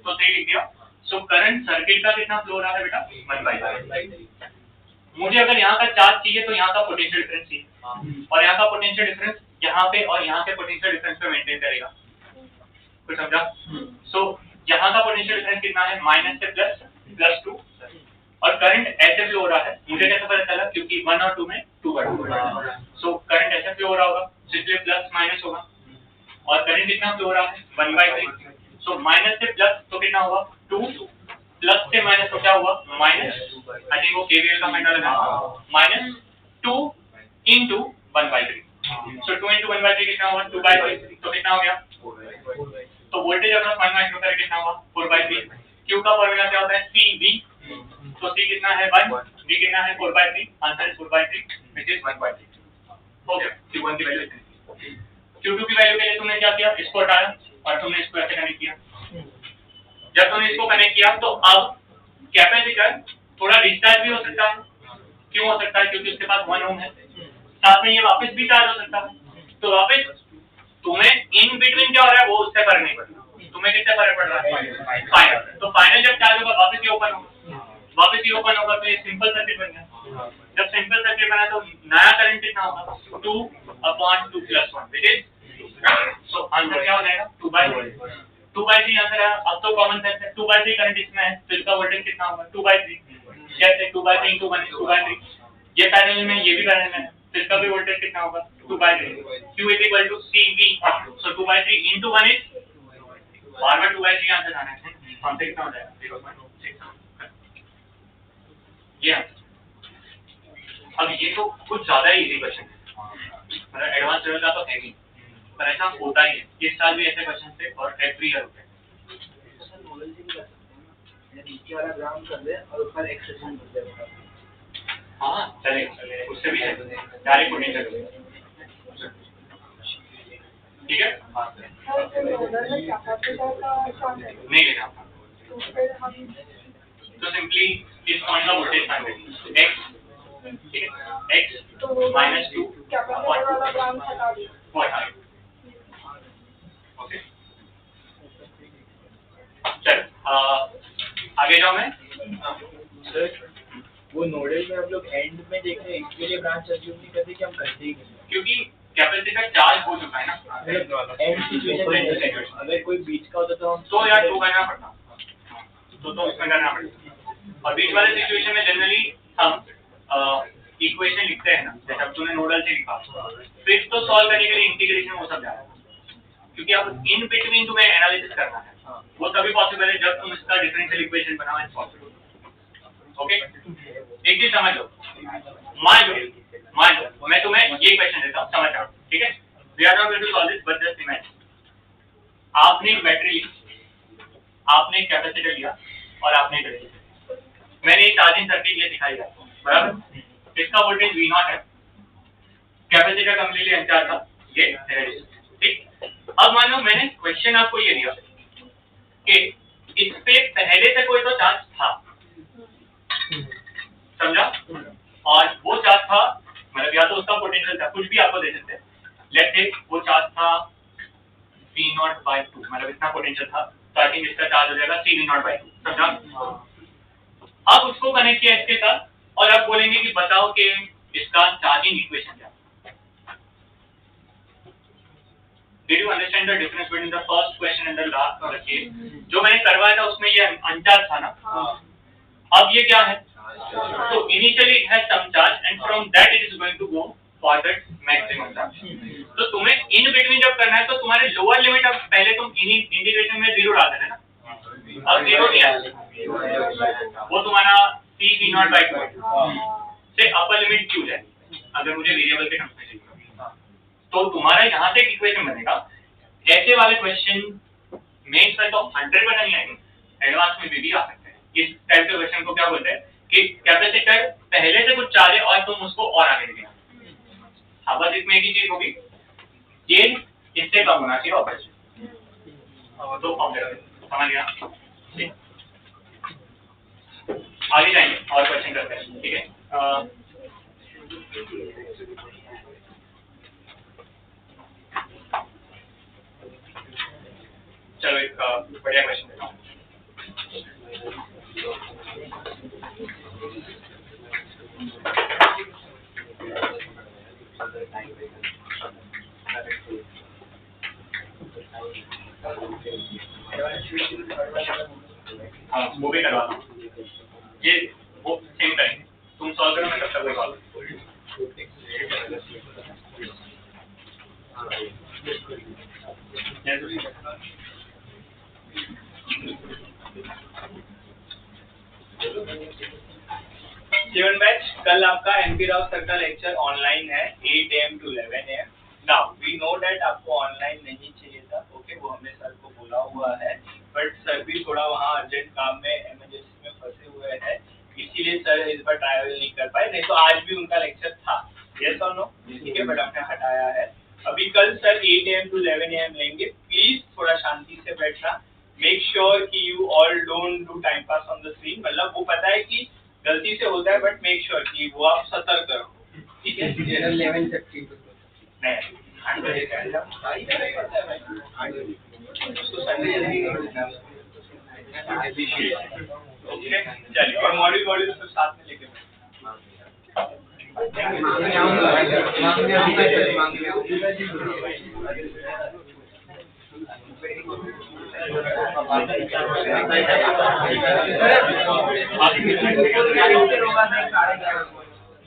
तो 3 लिख दिया सो करंट सर्किट का कितना फ्लो रहा है बेटा 1/3। मुझे अगर यहाँ का चार्ज चाहिए तो यहाँ का पोटेंशियल डिफरेंस चाहिए, और यहाँ का पोटेंशियल डिफरेंस यहाँ पे और यहाँ के पोटेंशियल डिफरेंस पे मेंटेन करेगा। कुछ समझा? सो यहाँ का पोटेंशियल डिफरेंस कितना है, माइनस से प्लस, +2, और करंट ऐसे फ्लो हो रहा है। मुझे कैसे पता चला, क्योंकि 1 और 2 में 2/2, सो करंट ऐसे फ्लो हो रहा होगा, इसलिए प्लस माइनस होगा। और करंट कितना फ्लो हो रहा है 1/3, सो माइनस से प्लस तो कितना होगा 2, प्लस से माइनस तो क्या हुआ माइनस, आई थिंक वो केवीएल का फंडा लगा, -2 × 1/3, सो 2 × 1/3 कितना हुआ 2/3, तो कितना हो गया, तो वोल्टेज अक्रॉस 1 माइक्रोफैराड कितना हुआ 4/3। Q का फॉर्मूला क्या होता है CV, तो C कितना है 1, V कितना है 4/3, आंसर 4/3 व्हिच इज 1/3। हो गया, Q1 की वैल्यू इतनी। Q2 की वैल्यू के लिए तुमने क्या किया, इसको हटाया और तुमने इसको ऐसे कनेक्ट किया। जब तुमने इसको कनेक्ट किया तो अब कैपेसिटर थोड़ा डिस्चार्ज भी हो सकता है। क्यों हो सकता है, क्योंकि उसके पास 1 ओम है, साथ में ये वापस भी चार्ज हो सकता है। तो वापस तुम्हें इन बिटवीन क्या हो रहा है वो उससे फर्क नहीं पड़ता, तुम्हें किससे फर्क पड़ रहा है फाइनल। तो फाइनल जब चार्ज होगा वापस ये ओपन होगा, वापस ये ओपन होगा, तो ये सिंपल सर्किट बन गया। जब सिंपल सर्किट बना तो नया करंट कितना होगा 2/2 + 1 व्हिच इज, सो आंसर क्या हो जाएगा 2/3 आंसर है। अब तो कॉमन सेंस है, 2/3 करंट इसमें है तो इसका वोल्टेज कितना होगा 2/3, जैसे 2/3 × 1 is 2/3, ये पैरेलल में ये भी पैरेलल में है तो इसका भी वोल्टेज कितना होगा 2/3। Q = CV, so 2/3 × 1 is, बार-बार 2/3 आंसर आना है, हमसे कितना हो जाएगा 0.6। ये अब ये तो कुछ ज्यादा ही इजी क्वेश्चन है, मतलब एडवांस लेवल का तो है नहीं, पर ऐसा होता ही है, इस साल भी ऐसे क्वेश्चन थे और एवरी ईयर होते हैं। नीचे वाला ग्राउंड कर दे और ऊपर एक्सेशन कर दे। हाँ चलेगा, उससे भी डायरेक्ट पोटेंशियल, ठीक है। नहीं लेना आपका, तो सिंपली इस पॉइंट का वोल्टेज फाइंड करिए, x, ठीक है, x -2 ओके। चल आगे जाओ। मैं सर वो नोडल में हम लोग एंड में देख रहे हैं, इसके लिए ब्रांच अज्यूम नहीं करते कि हम करते ही नहीं, क्योंकि कैपेसिटर चार्ज हो चुका है ना, एंड सिचुएशन अगर कोई बीच का होता तो यार तो करना पड़ता, तो उसमें करना पड़ता। और बीच वाले सिचुएशन में जनरली हम इक्वेशन लिखते हैं ना, जैसे अब तूने नोडल से लिखा, फिर तो सॉल्व करने के लिए इंटीग्रेशन वो सब जाएगा, क्योंकि अब इन बिटवीन तुम्हें एनालिसिस करना है, वो तभी पॉसिबल है जब तुम इसका डिफरेंशियल इक्वेशन बनाओ, इट्स पॉसिबल। ओके, एक चीज समझ लो, मान लो मैं तुम्हें ये क्वेश्चन देता हूँ, समझ आओ, ठीक है। We are not going to solve this, but just imagine आपने एक बैटरी ली, आपने एक कैपेसिटर लिया और आपने एक, मैंने एक चार्जिंग सर्किट ये दिखाई आपको, बराबर। इसका वोल्टेज V0 है, कैपेसिटर कंप्लीटली अनचार्ज था, ये रेजिस्टेंस, ठीक। अब मान लो मैंने क्वेश्चन आपको ये दिया कि इस पे पहले से कोई तो चार्ज था, समझा, और वो चार्ज था, मतलब या तो उसका पोटेंशियल था, कुछ भी आपको दे सकते हैं, लेट्स से वो चार्ज था V0/2, मतलब इतना पोटेंशियल था, तो आई थिंक इसका चार्ज हो जाएगा CV0/2, समझा। अब उसको कनेक्ट किया इसके साथ और अब बोलेंगे कि बताओ कि इसका चार्जिंग इक्वेशन क्या है। Did you understand the difference between the first question and the last case? जो मैंने करवाया था उसमें ये अनचार्ज था ना, अब ये क्या है, तो initially it has some charge and from that it is going to go for that maximum charge. तो तुम्हें इन बिटवीन जब करना है तो तुम्हारे लोअर लिमिट, अब पहले तुम इंटीग्रेशन में 0 डाल देना ना, अब 0 नहीं आया, वो तुम्हारा CV0/2 से अपर लिमिट क्यों जाएगी, अगर मुझे वेरिएबल के टर्म्स में चाहिए तो तुम्हारा यहाँ से एक इक्वेशन बनेगा। ऐसे वाले क्वेश्चन मेंस में तो 100% नहीं आएंगे, एडवांस में भी आ सकते हैं। इस टाइप के क्वेश्चन को क्या बोलते हैं कि कैपेसिटर पहले से कुछ चार्ज है और तुम उसको और आगे लेके आओ। हाँ, बस इसमें एक ही चीज होगी, ये इससे कम होना चाहिए ऑपरेशन, तो समझ गया। आगे जाएंगे और क्वेश्चन करते हैं, ठीक है। चलो एक बढ़िया क्वेश्चन देता हूँ। हाँ वो भी करवाना, ये वो सेम टाइम तुम सॉल्व करो, मैं तब तक कॉल। सेवन बैच, कल आपका एमपी राव सर का लेक्चर ऑनलाइन है 8 AM to 11 AM। Now we know that आपको ऑनलाइन नहीं चाहिए था, ओके, वो हमने सर को बोला हुआ है, बट सर भी थोड़ा वहाँ अर्जेंट काम में इमरजेंसी में फंसे हुए हैं, इसीलिए सर इस बार ट्रैवल नहीं कर पाए, नहीं तो आज भी उनका लेक्चर था। यस और नो? ठीक है, बट हमने हटाया है। अभी कल सर 8 AM to 11 AM लेंगे, प्लीज थोड़ा शांति से बैठना, मेक श्योर कि you all don't do time pass on the screen, मतलब वो पता है कि गलती से होता है, बट मेक श्योर कि वो आप सतर्क रहो, ठीक है? 11:30 नहीं, ओके, चलिए, और मॉड्यूल सब साथ में लेके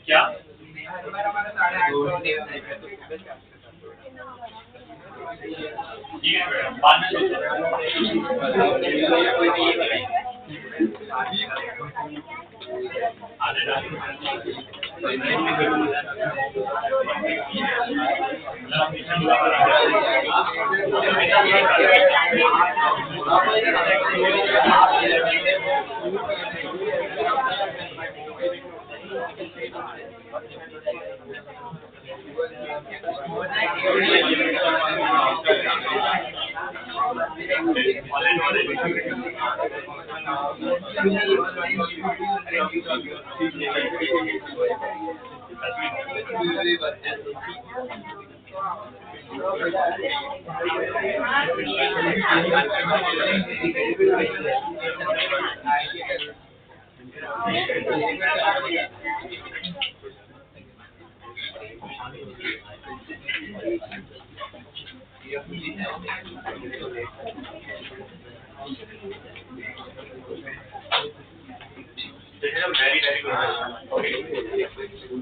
क्या ठीक है, बाद This is a very good question. Okay.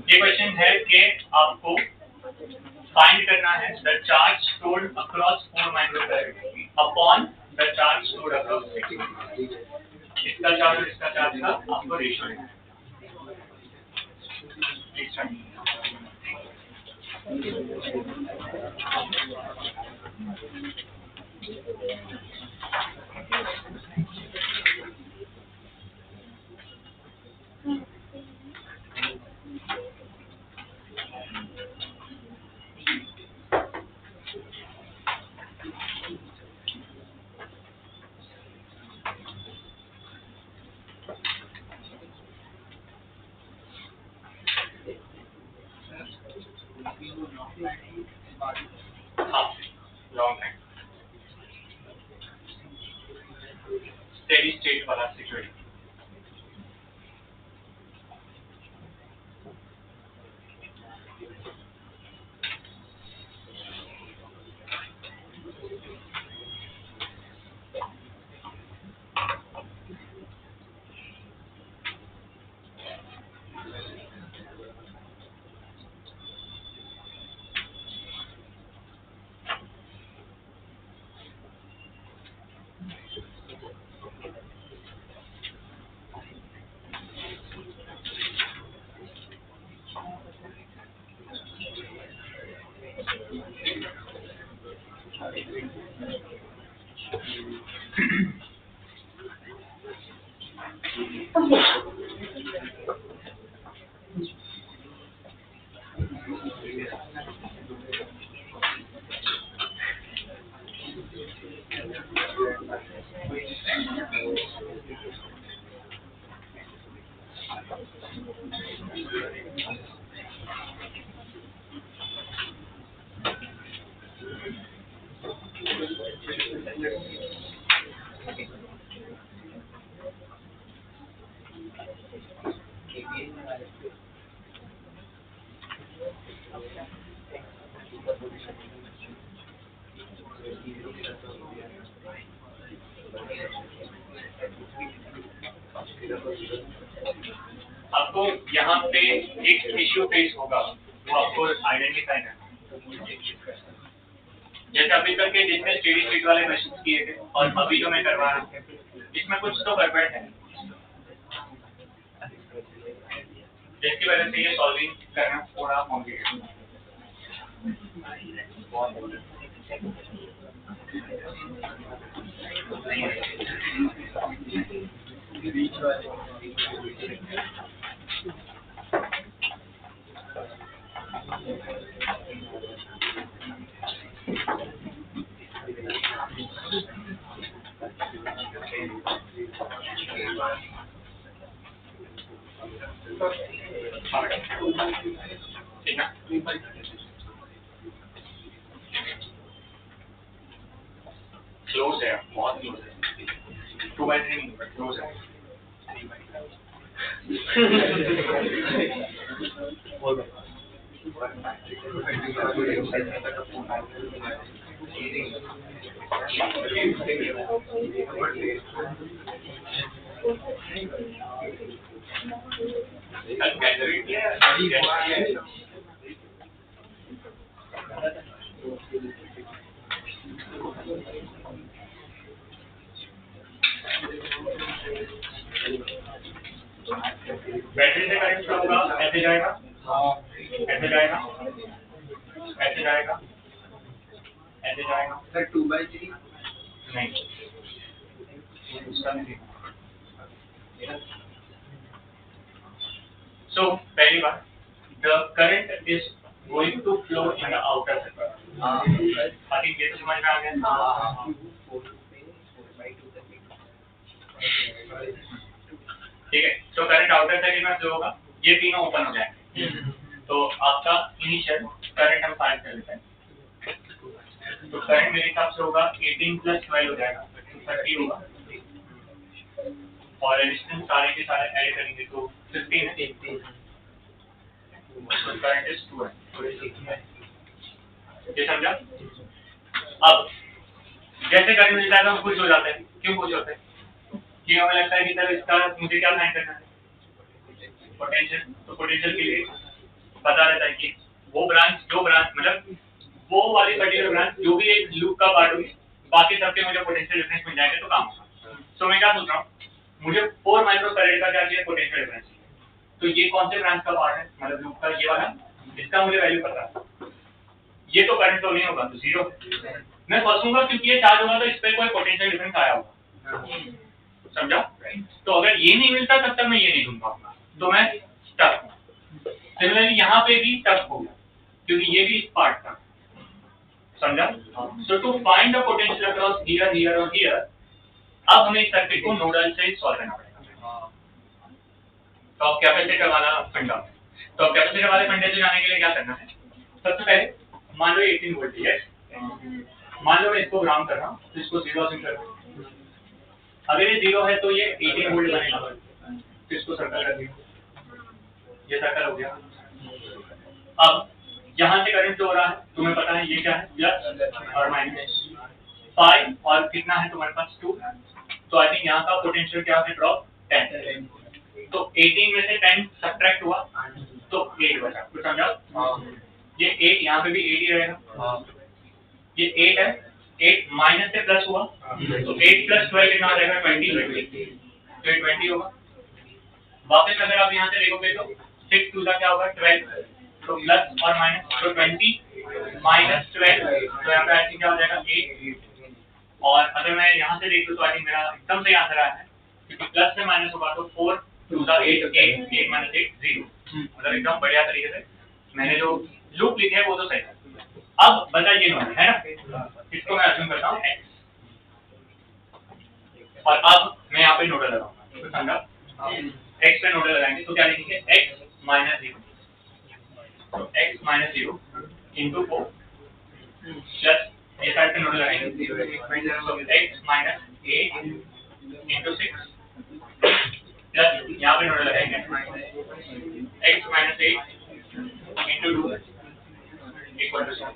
ये क्वेश्चन है कि आपको फाइंड करना है the charge stored across 4 microfarad upon the charge stored across 6। इसका चार्ज और इसका चार्ज का आपको रेशियो लेना है। लॉन्ग टाइम स्टेडी स्टेट वाला सिचुएशन। आपको यहाँ पे एक इश्यू फेस होगा, वो आपको आइडेंटिफाई करना। जैसे अभी तक के जितने स्टेडी स्टेट वाले क्वेश्चन किए थे और अभी जो मैं करवा रहा हूँ, इसमें कुछ तो गड़बड़ है, जिसकी वजह से ये सॉल्विंग करना थोड़ा कॉम्प्लिकेटेड है। ठीक ना? क्लोज है, बहुत क्लोज है, 2/3 नहीं बट क्लोज है। बैटरी से करंट फ्लो होगा, ऐसे जाएगा, ऐसे जाएगा, ऐसे जाएगा, ऐसे जाएगा। सर 2/3 नहीं, उसका नहीं। So पहली बात, the current is going to flow in the outer circle. अभी ये तो समझ में आ गया। ठीक है, तो करंट आउटर सर्किट में फ्लो होगा, ये तीनों ओपन हो जाएंगे। तो आपका इनिशियल करंट हम फाइंड कर लेते हैं। तो करंट मेरे हिसाब से होगा 18 + 12 हो जाएगा, 30 होगा, और रेजिस्टेंस सारे के सारे ऐड करेंगे तो 15 है। तो करंट इज 2 है, ये समझा? अब जैसे करंट मिलता है तो हम खुश हो जाते हैं। क्यों खुश होते हैं? कि हमें लगता है कि सर इसका मुझे क्या फाइंड करना है, पोटेंशियल। तो पोटेंशियल के लिए पता रहता है कि वो ब्रांच, जो ब्रांच मतलब वो वाली पर्टिकुलर ब्रांच जो भी एक लूप का पार्ट होगी, बाकी सबके मुझे पोटेंशियल डिफरेंस मिल जाएगा तो काम होगा। सो मैं क्या सोच रहा हूँ, मुझे 4 माइक्रोफैराड का क्या चाहिए, पोटेंशियल डिफरेंस चाहिए। तो ये कौन से ब्रांच का पार्ट है, मतलब लूप का ये वाला, इसका मुझे वैल्यू पता है। ये तो करंट तो नहीं होगा, तो 0 मैं फंसूंगा, क्योंकि ये चार्ज होगा तो इस पे कोई पोटेंशियल डिफरेंस आया होगा। समझा? तो अगर ये नहीं मिलता तब तक मैं ये नहीं ढूंढ पाऊंगा, तो मैं स्टक हूँ। सिमिलरली यहाँ पे भी स्टक हो गया, क्योंकि ये भी इस पार्ट था। समझा? So to find the potential across here, here और हियर, अब हमें इस सर्किट को नोडल से सॉल्व करना पड़ेगा। तो अब कैपेसिटर वाला फंडा, तो अब कैपेसिटर वाले फंडे से जाने के लिए क्या करना है? सबसे पहले मान लो 18 वोल्ट है, मान लो मैं इसको ग्राउंड कर रहा हूँ, तो इसको 0 ऑन कर रहा हूँ। अगर ये 0 है तो ये 18 वोल्ट बनेगा, तो इसको सर्कल कर दिया, ये सर्कल हो गया। अब यहाँ से करंट हो रहा है, तुम्हें पता है ये क्या है, प्लस और माइनस 5 और कितना है तुम्हारे पास 2, तो आई थिंक यहाँ का पोटेंशियल क्या है, ड्रॉप 10। तो 18 में से 10 सब्ट्रैक्ट हुआ तो 8 बचा, कुछ समझा? ये 8 यहाँ पे भी 8 ही रहेगा, ये 8 है, 8 माइनस से प्लस हुआ तो 8 + 12 कितना आ जाएगा, 20, तो 20 होगा। वापस अगर आप यहाँ से देखोगे तो 6 2 क्या होगा, 12, तो प्लस और माइनस, तो 20 - 12, तो यहाँ पे आई थिंक क्या हो जाएगा, 8। और अगर मैं यहाँ से देख लूँ तो आई थिंक मेरा एकदम सही आंसर आया है, क्योंकि प्लस से माइनस होगा तो 4 2 8 8 8 - 8 0, मतलब एकदम बढ़िया तरीके से मैंने जो लूप लिखे है वो तो सही है। अब बताइए नोड है ना, इसको मैं अज्यूम करता हूँ x, और अब मैं यहाँ पे नोडल लगाऊंगा, तो समझा? x पे नोडल लगाएंगे तो क्या लिखेंगे, x - 0, तो x - 0 into 4 प्लस ये साइड पे नोडल लगाएंगे, तो x - 8 into 6 प्लस यहाँ पे नोडल लगाएंगे, x - 8 into 2 equal to 7।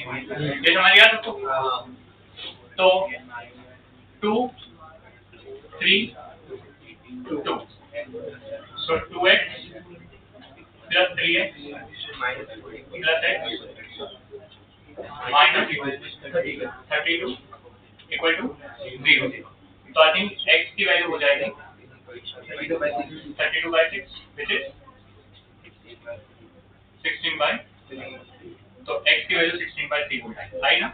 ये समझ गया सबको? तो 2 3 2 so 2x plus 3x plus x minus 32 equal to 0 तो आई थिंक x की वैल्यू हो जाएगी 32/6 which is 16/3 तो x की वैल्यू 16/3 हो जाएगी आई ना?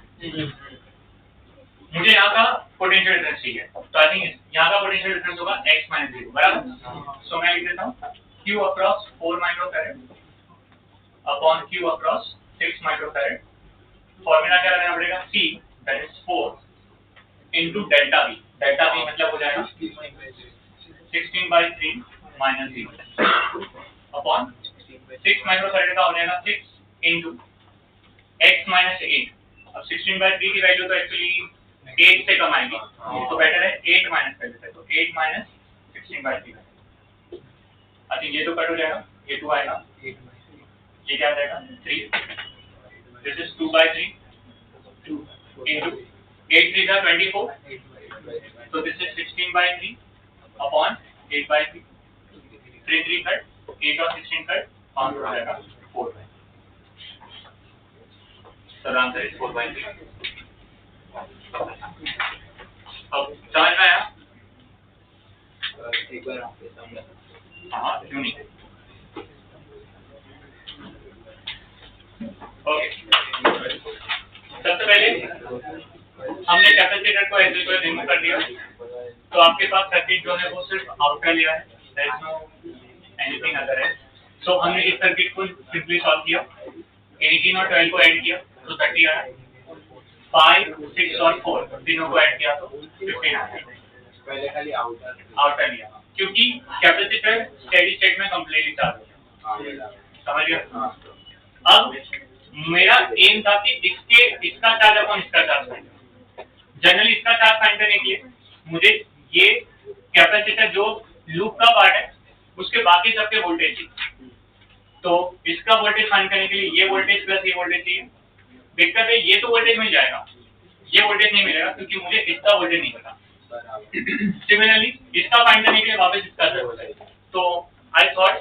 मुझे यहाँ का पोटेंशियल डिफरेंस चाहिए तो आई थिंक यहाँ का पोटेंशियल डिफरेंस होगा x - 0 बराबर। सो मैं लिख देता हूँ q across 4 microfarad upon q across 6 microfarad. Formula क्या लगाना पड़ेगा? c that is 4 into delta v। Delta v मतलब हो जाएगा 16/3 माइनस 0 अपॉन 6 माइक्रोफैरड का हो जाएगा 6 इनटू x - 8। अब 16/3 की वैल्यू तो एक्चुअली 8 से कम आएगी तो बेटर है 8 माइनस कर देते हैं तो 8 माइनस 16/3 आई थिंक ये तो कट हो जाएगा ये 2 आएगा ये क्या आ जाएगा 3 दिस इज 2/3 इनटू 8 3 का 24 तो दिस इज 16/3 अपॉन 8/3 3 3 कट 8 और 16 कट काउंट हो जाएगा 4 सर आंसर इज 4/3। अब समझ में आया? एक बार आपके सामने हाँ क्यों नहीं? ओके सबसे पहले हमने कैपेसिटर को एज यूजुअल रिमूव कर दिया तो आपके पास सर्किट जो है वो सिर्फ आउटर लिया है there is no anything other है। सो हमने इस सर्किट को सिंपली सॉल्व किया 18 और 12 को ऐड किया तो 30 आया 5 6 और 4 तीनों को ऐड किया तो 15 आया। पहले खाली आउटर लिया क्योंकि कैपेसिटर स्टेडी स्टेट में कंप्लीटली चार्ज हो गया समझ गया। अब मेरा एम था कि इसका चार्ज अपॉन इसका चार्ज फाइंड जनरली इसका चार्ज फाइंड करने के लिए मुझे ये कैपेसिटर जो लूप का पार्ट है उसके बाकी सबके वोल्टेज चाहिए तो इसका वोल्टेज फाइंड करने के लिए ये वोल्टेज प्लस ये वोल्टेज चाहिए। दिक्कत है ये तो वोल्टेज मिल जाएगा ये वोल्टेज नहीं मिलेगा क्योंकि मुझे इसका वोल्टेज नहीं पता। सिमिलरली इसका फाइंड करने के लिए वापस इसका जरूरत है तो आई थॉट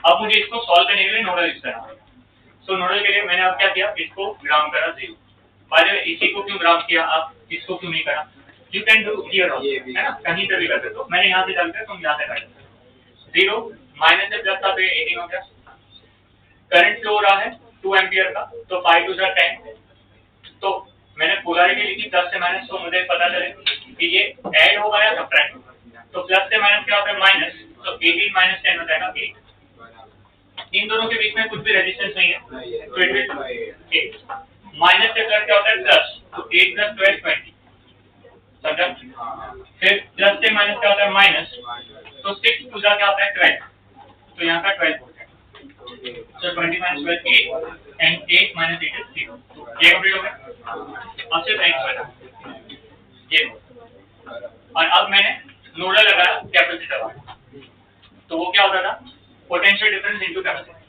अब मुझे इसको सॉल्व करने के लिए नोडल यूज करना पड़ेगा। सो नोडल के लिए मैंने अब क्या किया इसको ग्राम करा 0 बाय द वे इसी को क्यों ग्राम किया आप इसको क्यों नहीं करा? You can do here also है ना कहीं पे भी कर सकते हो। मैंने यहाँ से डाल दिया तुम यहाँ से कर सकते हो 0 माइनस से प्लस था तो 18 हो गया। करंट फ्लो हो रहा है 2 एम्पियर का तो 5 2 10 तो मैंने पोलैरिटी लिखी प्लस से माइनस तो मुझे पता चले कि ये ऐड होगा या सब्ट्रैक्ट होगा तो प्लस से माइनस क्या होता है माइनस तो 18 माइनस 10 हो जाएगा 8। इन दोनों के बीच में कुछ भी रेजिस्टेंस नहीं है तो इट विल 8 माइनस से प्लस क्या होता है प्लस तो 8 प्लस 12 20 समझा। फिर प्लस से माइनस क्या होता है माइनस तो 6 पूजा क्या होता है 12 तो यहाँ का 12 हो जाएगा so 20 minus 12 8 and 8 minus 8 is 0 ये कंप्लीट हो गया। अब सिर्फ x बचा ये और अब मैंने नोडल लगाया कैपेसिटर वाला तो वो क्या होता था potential difference into capacitance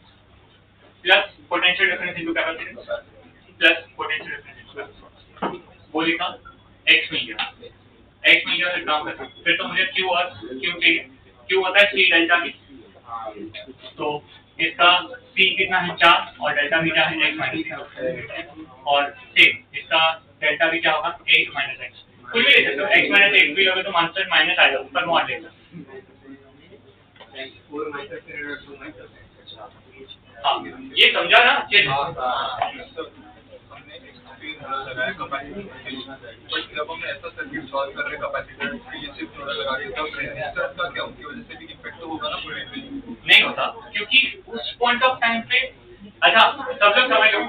plus potential difference into capacitance plus potential difference into capacitance वो लिखा x मिल गया फिर काम करता फिर तो मुझे q और q चाहिए q होता है c डेल्टा v तो इसका c कितना है 4 और डेल्टा v क्या है x माइनस और सेम इसका डेल्टा v क्या होगा 8 माइनस x कुछ भी ले सकते हो x माइनस 8 भी लोगे तो आंसर माइनस आएगा ऊपर मॉड लेगा 4 माइक्रोफैरड और 2 माइक्रोफैरड हाँ ये समझा ना अच्छे लगाया कैपेसिटर बट जब हम ऐसा सर्किट सॉल्व कर रहे हैं कैपेसिटर ये सिर्फ थोड़ा लगा के तब रेजिस्टेंस का क्या उनकी वजह से भी इफेक्ट होगा ना पूरे नहीं होता क्योंकि उस पॉइंट ऑफ टाइम पे अच्छा सब लोग समझ लो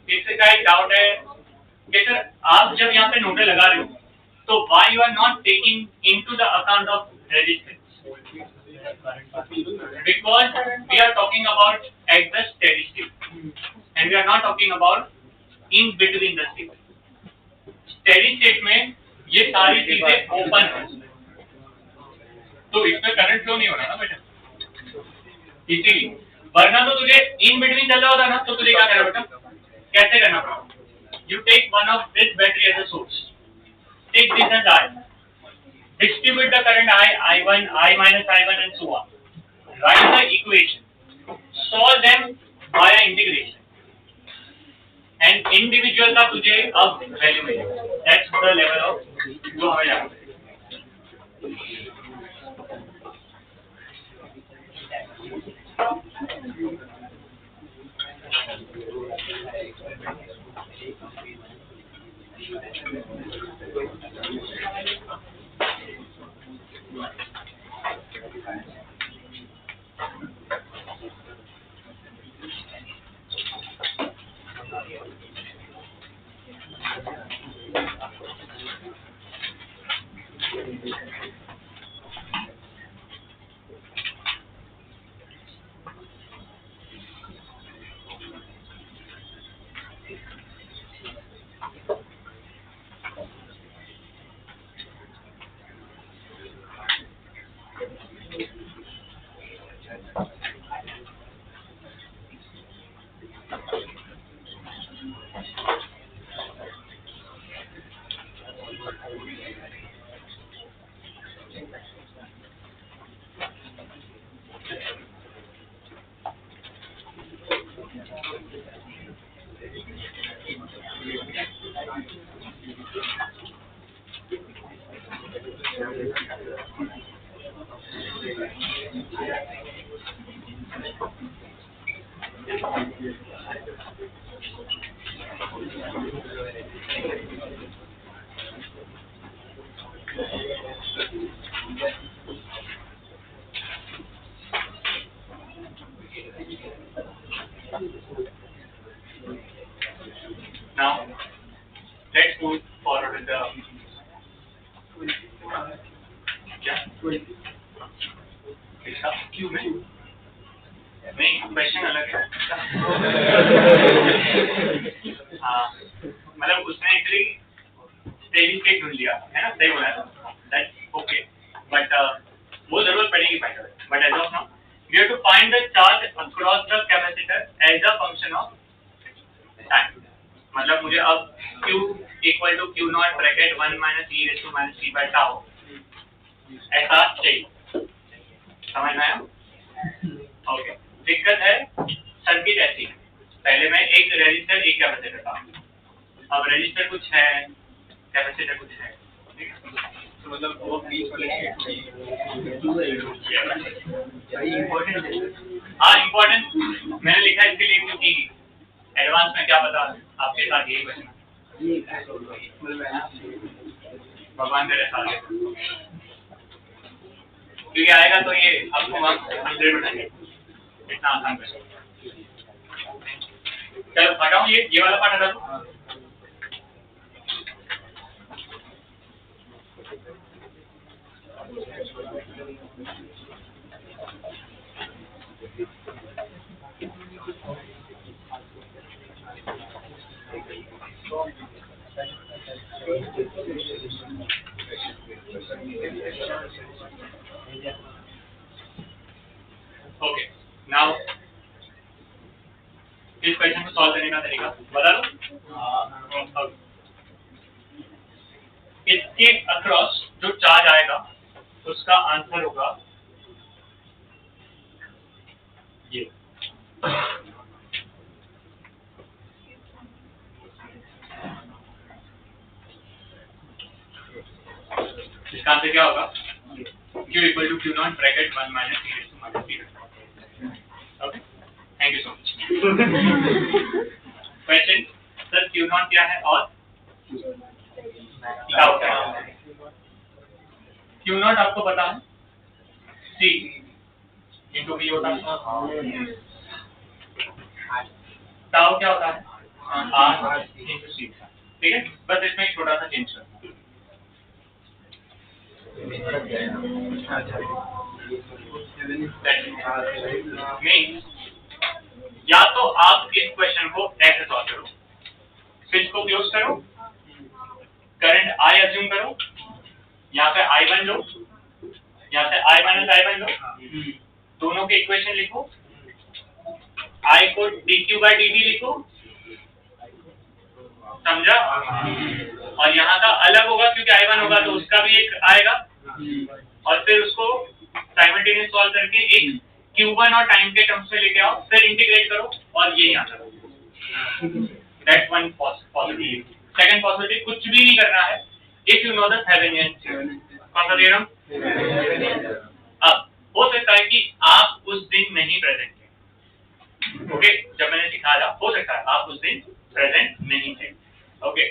इससे का एक डाउट है कि सर आप जब यहाँ पे नोडल लगा रहे हो तो why you are not taking into the account of resistance because we are talking about at the steady state and we are not talking about in between the state. steady state में ये सारी चीजें open है तो इसमें current flow नहीं हो रहा ना बेटा इसीलिए वरना तो तुझे इन बिटवीन चल रहा होता ना तो तुझे क्या करना बेटा कैसे करना पड़ेगा you take one of this battery as a source. Take this as I. Distribute the current I1, I minus I1 and so on. Write the equation. Solve them via integration. And individual का तुझे अब value मिलेगा. That's the level of जो हमें जाना है. Now, let's move forward with the इसका क्यों में नहीं क्वेश्चन अलग है. हाँ मतलब उसने एक्चुअली स्टेडी स्टेट ढूंढ लिया है ना, सही बोला है. दैट्स ओके बट वो जरूरत पड़ेगी final. But as of now we have to find the charge across the capacitor as a function of time. मतलब मुझे अब Q equal to Q naught bracket 1 minus e raise to minus t by tau ऐसा चाहिए. समझ में आया? Okay. दिक्कत है सर्किट ऐसी है. पहले मैं एक रेजिस्टर एक कैपेसिटर था. अब रेजिस्टर कुछ है, कैपेसिटर कुछ है. तो मतलब वो बीच वाले इम्पोर्टेंट है. हाँ इम्पोर्टेंट मैंने लिखा इसके लिए क्योंकि एडवांस में क्या पता आपके साथ यही बचना. भगवान तेरे साथ है. क्योंकि आएगा तो ये आपको मार्क्स 100 बनाएंगे. इतना आसान क्वेश्चन. चलो हटाओ ये वाला पार्ट हटा दो. ओके नाउ इस क्वेश्चन को सॉल्व करने का तरीका बता दो. इसके अक्रॉस जो चार्ज आएगा उसका आंसर होगा ये. इसका आंसर क्या होगा? Q equal to Q naught bracket 1 minus e raise to minus t. Okay thank you so much. Question sir Q naught क्या है और टाउ क्या है? Q नॉट आपको पता है C इंटू V होता है. टाउ क्या होता है? R into C. ठीक है, बस इसमें एक छोटा सा चेंज करना है. मीन्स या तो आप इस क्वेश्चन को ऐसे सॉल्व करो, स्विच को क्लोज करो, करंट I अज्यूम करो, यहाँ पे I1 लो, यहाँ से I माइनस I1 लो, दोनों के इक्वेशन लिखो, I को dq by dt लिखो, समझा? और यहाँ का अलग होगा क्योंकि I1 होगा तो उसका भी एक आएगा और फिर उसको साइमल्टेनियस सॉल्व करके एक Q1 और टाइम के टर्म्स में लेके आओ, फिर इंटीग्रेट करो और यही आता है। That's one possibility. Second possibility, कुछ भी नहीं करना है, if you know the Thevenin theorem. कौन सा थ्योरम? अब हो सकता है कि आप उस दिन नहीं प्रेजेंट थे, ओके, जब मैंने सिखाया था, हो सकता है आप उस दिन प्रेजेंट नहीं थे, ओके,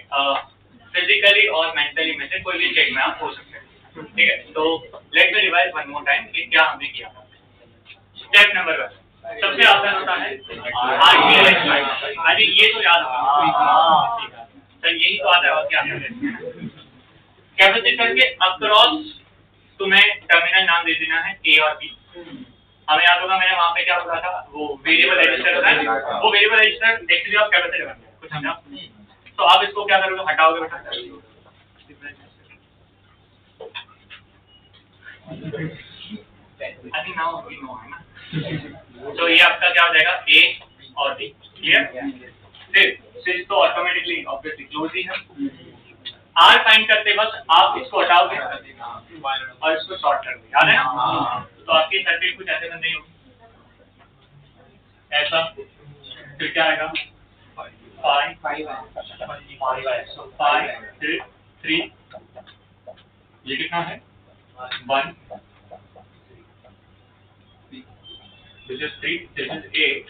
फिजिकली और मेंटली में से कोई भी स्टेट में आप हो सकते हैं, ठीक है। तो let me revise one more time कि क्या हमने किया था। स्टेप नंबर 1 सबसे आसान होता है आरटीएल एक्सरसाइज। अभी ये तो याद होगा, सर यही तो आता है क्या कैपेसिटर के अक्रॉस तुम्हें टर्मिनल नाम दे देना है ए और बी। हमें याद होगा मैंने वहां पे क्या बोला था, वो वेरिएबल रजिस्टर होता है, वो variable resistor actually of capacitor बन गया, कुछ समझा? तो आप इसको क्या करोगे, हटाओगे बेटा, I think now we know है ना। तो ये आपका क्या हो जाएगा, ए और बी, क्लियर? फिर स्विच तो ऑटोमेटिकली ऑब्वियसली क्लोज ही है। आर फाइंड करते वक्त आप इसको हटाओगे और इसको शॉर्ट कर दोगे, याद है ना? तो आपकी सर्किट कुछ ऐसे बन नहीं होगी, ऐसा। फिर क्या आएगा, 5 फिर 3, ये कितना है, 1, this is 3, this is 8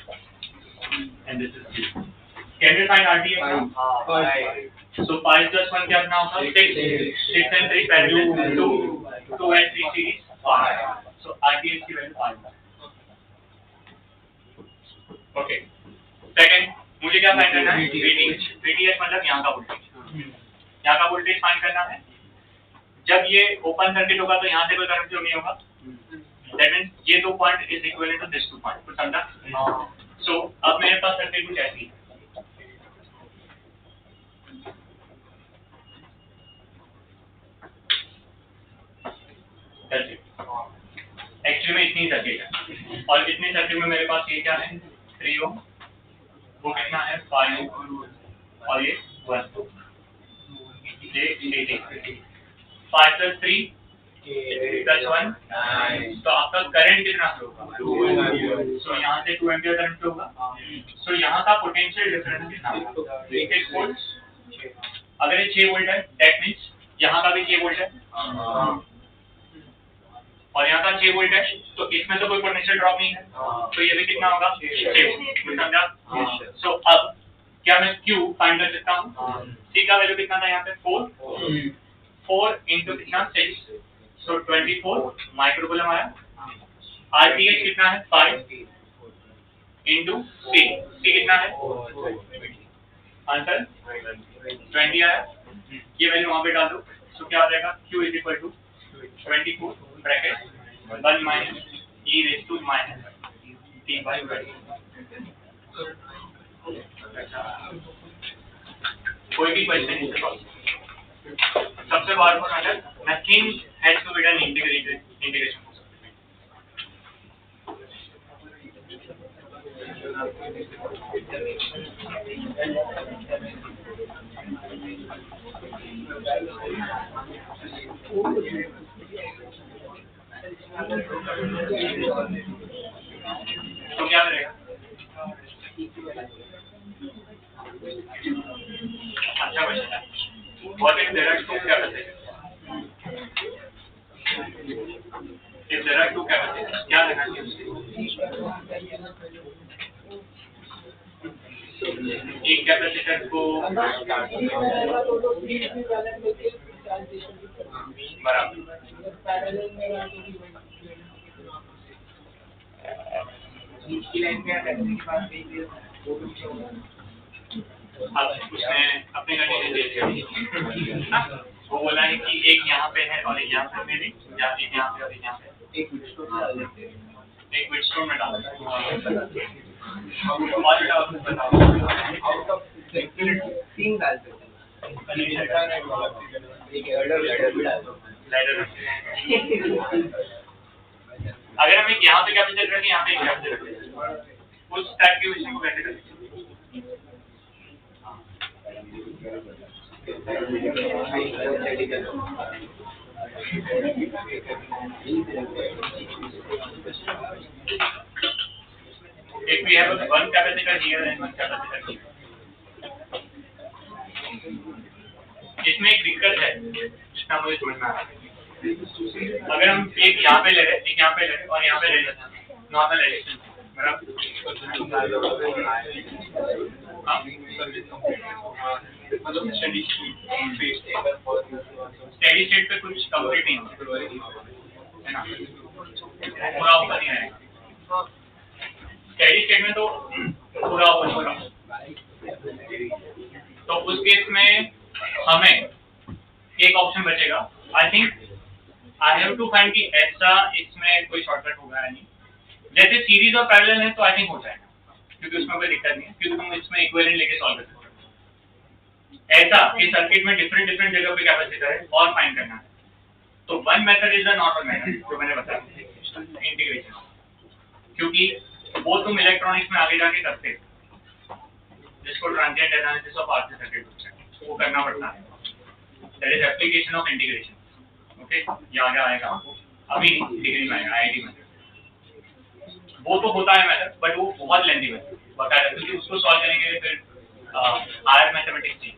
and this is 3. Can we find RTH now? 5. So 5 plus 1 क्या करना होगा, 6 and 3 parallel, 2 and 3 series 5. So RTH की वैल्यू 5 है। ओके, सेकंड मुझे क्या फाइंड करना है, VTH मतलब यहाँ का वोल्टेज, यहाँ का वोल्टेज फाइंड करना है। जब ये ओपन सर्किट होगा तो यहाँ से कोई करंट फ्लो नहीं होगा, दैट मींस ये 2 point is equivalent to this 2 point, कुछ समझा? सो अब मेरे पास सर्किट कुछ ऐसी है, एक्चुअली में इतनी सर्किट है और इतनी सर्किट में मेरे पास ये क्या है, 3 ओम, वो कितना है, 5 ओम, और ये 1, ये 8, 5 plus 3 plus 1, तो आपका करंट कितना फ्लो होगा, सो यहाँ से 2 एम्पियर करंट फ्लो होगा। सो यहाँ का पोटेंशियल डिफरेंस कितना होगा, 6 वोल्ट। अगर ये 6 वोल्ट है दैट मींस यहाँ का भी 6 वोल्ट है और यहाँ का 6 वोल्ट है, तो इसमें तो कोई पोटेंशियल ड्रॉप नहीं है, तो ये भी कितना होगा, 6 वोल्ट, समझा? सो अब क्या मैं Q फाइंड कर सकता हूँ, C का वैल्यू कितना था यहाँ पे, 4 इंटू कितना, 6, सो 24 माइक्रोकूलम आया। RTH कितना है, 5 इंटू C कितना है, आंसर 20 आया। ये वैल्यू वहाँ पे डाल दो, सो क्या आ जाएगा, Q is equal to 24 bracket 1 minus e raise to minus t by 20। कोई भी क्वेश्चन इससे सॉल्व, सबसे powerful method, nothing has to be done integration हो सकता तो क्या करेगा, अच्छा क्वेश्चन है। What if there are 2 capacitors? If there are 2 capacitors, क्या लेना चाहिए उसके? एक कैपेसिटर को बराबर, अब उसने अपने कंडीशन दे दिया, वो बोला है कि एक यहाँ पे है और एक यहाँ पे, मेरी एक यहाँ पे और एक यहाँ पे, एक विटस्टोन में डाल आउट ऑफ 3 डालते हैं, अगर हम एक यहाँ पे कैपेसिटर रखें, यहाँ पे एक कैपेसिटर रखें, उस टाइप के विषय को कैसे करें? If we have one capacitor here and one capacitor here, इसमें एक दिक्कत है जितना मुझे समझ में आ रहा है। अगर हम एक यहाँ पे ले रहे, एक यहाँ पे ले रहे और यहाँ पे ले लेते हैं नॉर्मल रेजिस्टेंस, बराबर? मतलब स्टेडी स्टेट पे कुछ कंप्लीट नहीं होता है ना, पूरा ऊपर नहीं आएगा। स्टेडी स्टेट में तो पूरा ऊपर होगा। तो उस केस में हमें एक ऑप्शन बचेगा। I think I have to find कि ऐसा इसमें कोई शॉर्टकट होगा या नहीं। जैसे सीरीज और पैरेलल है तो आई थिंक हो जाएगा, क्योंकि उसमें कोई दिक्कत नहीं है, क्योंकि तुम इसमें इक्विवेलेंट लेके सॉल्व कर सकते हो। ऐसा कि सर्किट में डिफरेंट जगह पे कैपेसिटर है और फाइंड करना है, तो one method is the normal method जो मैंने बताया, इंटीग्रेशन। क्योंकि वो तुम इलेक्ट्रॉनिक्स में आगे जाके करते हो, जिसको transient analysis of RC circuit होता है, वो करना पड़ता है। That is application of integration. Okay, ये आगे आएगा आपको, अभी डिग्री में आएगा आईआईटी में। वो तो होता है मेथड, बट वो बहुत लेंथी मेथड बकायदा, क्योंकि उसको सॉल्व करने के लिए फिर हायर मैथमेटिक्स चाहिए।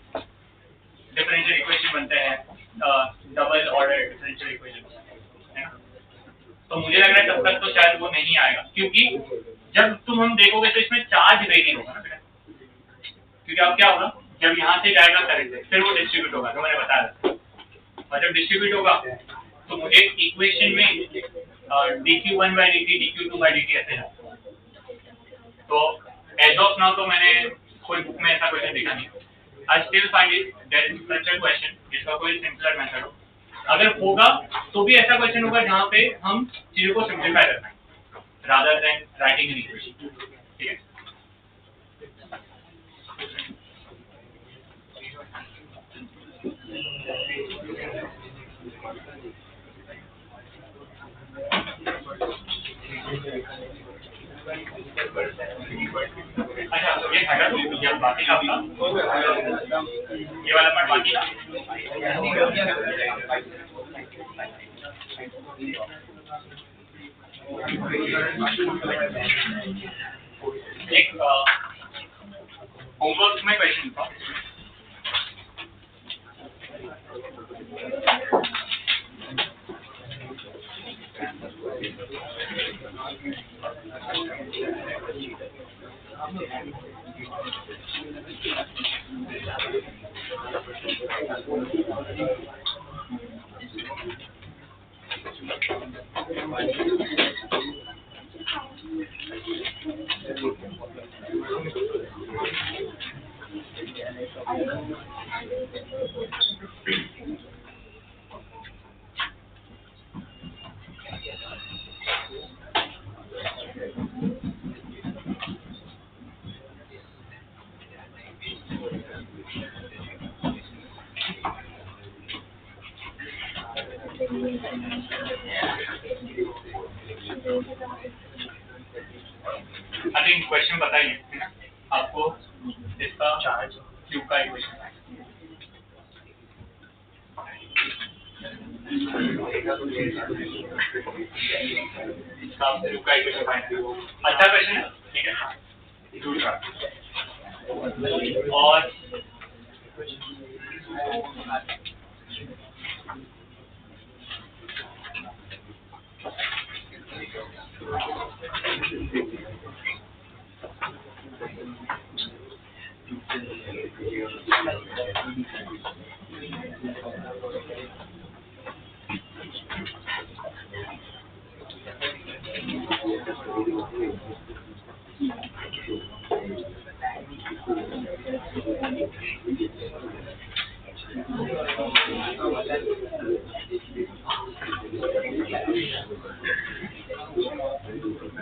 डिफरेंशियल इक्वेशन बनते हैं, डबल ऑर्डर डिफरेंशियल इक्वेशन, है ना। तो मुझे लग रहा है तब तक तो शायद वो नहीं आएगा, क्योंकि जब हम देखोगे तो इसमें चार्ज वेरी होगा ना बेटा। क्योंकि अब क्या होगा, जब यहाँ से जाएगा करंट फिर वो डिस्ट्रीब्यूट होगा, जो मैंने बताया। और जब डिस्ट्रीब्यूट होगा तो मुझे इक्वेशन में dq1/dt dq2/dt ऐसे है। तो एज ऑफ नाउ तो मैंने कोई बुक में ऐसा क्वेश्चन देखा नहीं। I still find it there is such a question जिसका कोई सिंपलर मेथड हो। अगर होगा तो भी ऐसा क्वेश्चन होगा जहाँ पे हम चीजों को सिंप्लीफाई कर पाएंगे rather than writing an equation. ठीक है, अच्छा ये हटा दो, ये बाकी का अपना ये वाला पार्ट बाकी था। एक होमवर्क में क्वेश्चन था, आई थिंक क्वेश्चन बताइए आपको, इसका चार्ज क्यू का इक्वेशन है। इसका क्यू का इक्वेशन फाइंड करो। अच्छा क्वेश्चन है, ठीक है। दूसरा और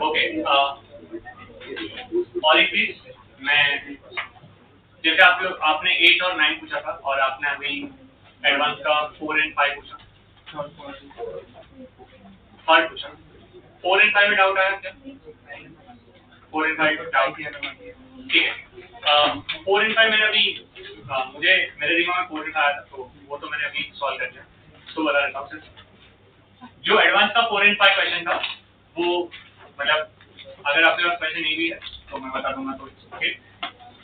ओके, और एक चीज मैं, जैसे आपने 8 और 9 पूछा था और आपने अभी एडवांस का 4 और 5 पूछा, थर्ड पूछा। 4 और 5 में डाउट आया क्या? 4 और 5 डाउट, ठीक है। 4 और 5 मैंने अभी मुझे मेरे दिमाग में 4 और में आया था, तो वो तो मैंने अभी सॉल्व कर दिया, तो बता देता हूँ सिर्फ। जो एडवांस का 4 and 5 क्वेश्चन था वो मतलब अगर आपके पास क्वेश्चन नहीं भी है तो मैं बता दूंगा। तो ओके,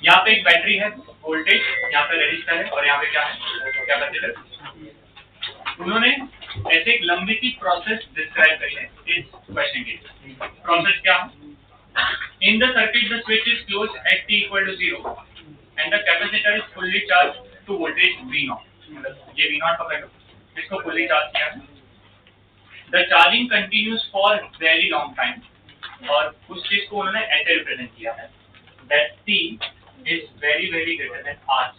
यहाँ पे एक बैटरी है, वोल्टेज, यहाँ पे रेजिस्टर है और यहाँ पे क्या है, कैपेसिटर। उन्होंने ऐसे एक लंबी सी प्रोसेस डिस्क्राइब करी है इस क्वेश्चन की। प्रोसेस क्या है? In the circuit the switch is close eight t equal to 0 and the capacitor is fully charged to voltage V0। मतलब ये V0 पकड़ लो, इसको fully charge किया है। The charging continues for very long time, और उस चीज को उन्होंने ऐसे रिप्रेजेंट किया है that T is very greater than RC।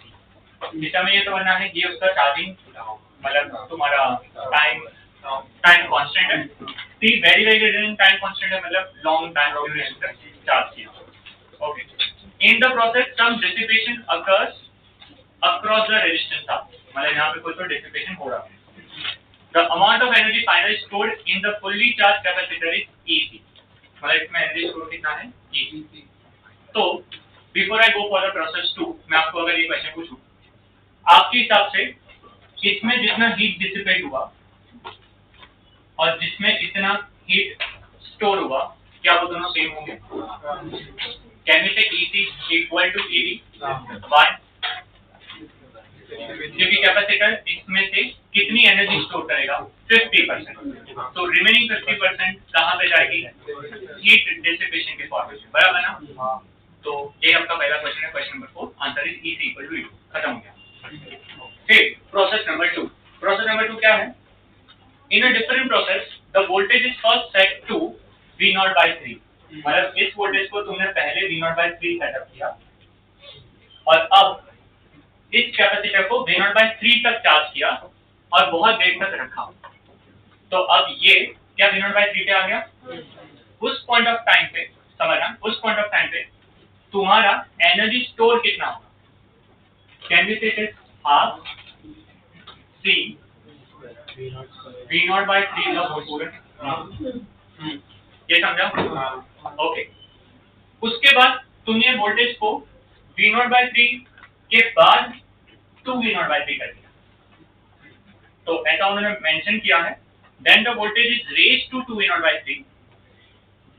इस समय ये तो बनना है, ये उसका चार्जिंग मतलब तुम्हारा टाइम कांस्टेंट है। T very greater than time constant है, मतलब लॉन्ग टाइम ड्यूरेशन तक चार्ज किया। Okay, in the process some dissipation occurs across the resistance R, मतलब यहाँ पे कोई तो डिसिपेशन हो रहा है। The amount of energy finally stored in the fully charged capacitor is EC, मतलब इसमें एनर्जी स्टोर कितना है, EC। तो before I go for the process 2, मैं आपको अगर ये क्वेश्चन पूछूं, आपके हिसाब से इसमें जितना हीट डिसिपेट हुआ और जिसमें इतना हीट स्टोर हुआ, क्या वो दोनों सेम होंगे? Can we say EC equal to ED? Why? क्योंकि कैपेसिटर इसमें से कितनी एनर्जी स्टोर करेगा? 50%। तो रिमेनिंग 50% कहाँ पे जाएगी? हीट डिसिपेशन के फॉर्म में, बराबर ना? तो ये आपका पहला क्वेश्चन है, question number 4, answer is EC equal to ED। खत्म हो गया। फिर प्रोसेस नंबर 2। प्रोसेस नंबर 2 क्या है? In a different process the voltage is first set to V0/3, मतलब इस वोल्टेज को तुमने पहले V0/3 सेटअप किया और अब इस कैपेसिटर को V0/3 तक चार्ज किया और बहुत देर तक रखा। तो अब ये क्या V0/3 पे आ गया? उस पॉइंट ऑफ टाइम पे समझना, उस पॉइंट ऑफ टाइम पे तुम्हारा एनर्जी स्टोर कितना होगा? कैन वी से it is half C V0/3 का होल। ये समझा? ओके, उसके बाद तुमने वोल्टेज को V0/3 के बाद 2V0/3 कर दिया। तो ऐसा उन्होंने मेंशन किया है, then the voltage is raised to 2V0/3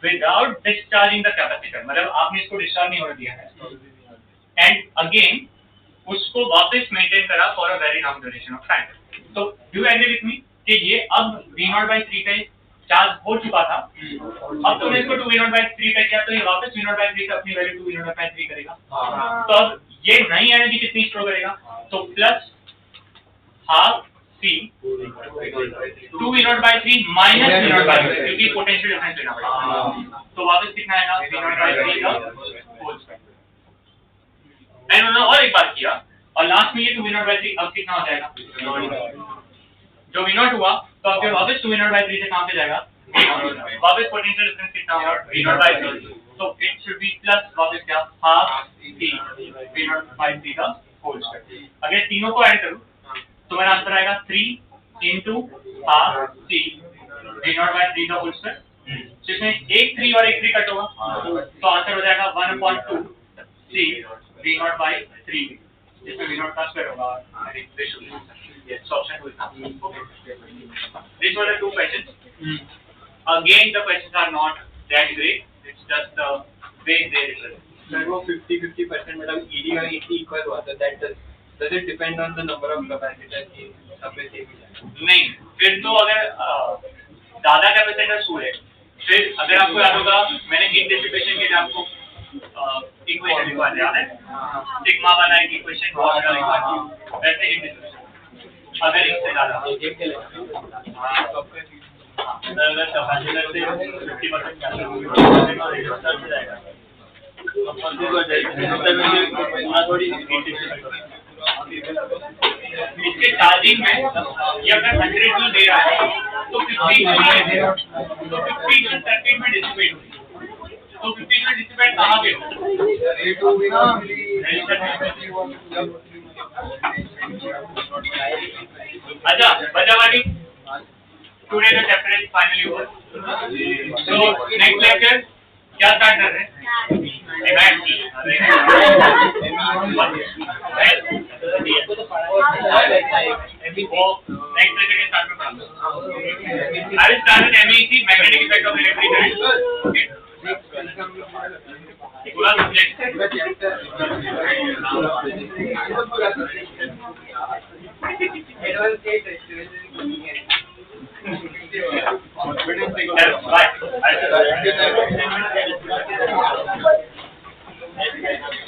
without discharging the capacitor, मतलब आपने इसको डिस्चार्ज नहीं होने दिया है, एंड अगेन उसको वापस मेंटेन करा for a very long duration of time. तो डू एग्री विथ मी कि ये अब V0/3 पे चार्ज हो चुका था, अब तुमने इसको 2V0/3 पे किया तो ये वापस V0/3 से अपनी वैल्यू 2V0/3 करेगा। तो अब ये नई एनर्जी कितनी स्टोर करेगा? तो plus half C 2V0/3 minus V0/3, क्योंकि पोटेंशियल डिफरेंस लेना पड़ेगा। तो वापस कितना आएगा? V0/3 का होल स्क्वायर। एंड उन्होंने और एक बार किया और लास्ट में ये 2V0/3 अब कितना हो जाएगा? जो V0 हुआ तो अब वापस 2V0/3 से कहां पे जाएगा? वापस पोटेंशियल डिफरेंस कितना होगा? V0/3। तो इट शुड बी प्लस वापस क्या? हाफ C V0/3 का होल स्क्वायर। अगर तीनों को ऐड करूं तो मेरा आंसर आएगा 3 into हाफ C V0/3 का होल स्क्वायर, जिसमें एक 3 और एक 3 कट होगा, तो आंसर हो जाएगा 1/2 C V0/3, जिसमें V0 का स्क्वायर होगा। Yes, option 2 is okay. These were the two questions. Again, the questions are not that great. It's just the way they represent. Sir वो 50-50% मतलब ED और EC इक्वल हुआ, तो that does it depend on the number of capacitors की सब पे same ही? नहीं, फिर तो अगर ज्यादा कैपेसिटर स्कूल है, फिर अगर आपको याद होगा मैंने हीट डिसिपेशन के लिए आपको इक्वेशन लिखवा दिया है, सिग्मा वाला एक इक्वेशन बहुत ज्यादा लिखवा दिया, वैसे हीट डिसिपेशन अगर इससे ज्यादा अगर कैपेसिटर से 50% जाएगा इसके चार्जिंग में ये अगर 100 जूल दे रहा है तो 50 जूल सर्किट में डिसिपेट होगी। तो 50 जूल डिसिपेट कहाँ पे अच्छा बचा बाकी today the chapter is finally over. So next lecture क्या स्टार्ट कर रहे हैं? एमआईटी next lecture के start में पढ़ा दूँ. I will start with MEC, magnetic effect of electric current. Okay. पूरा subject.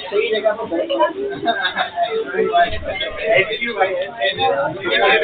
सही जगह पर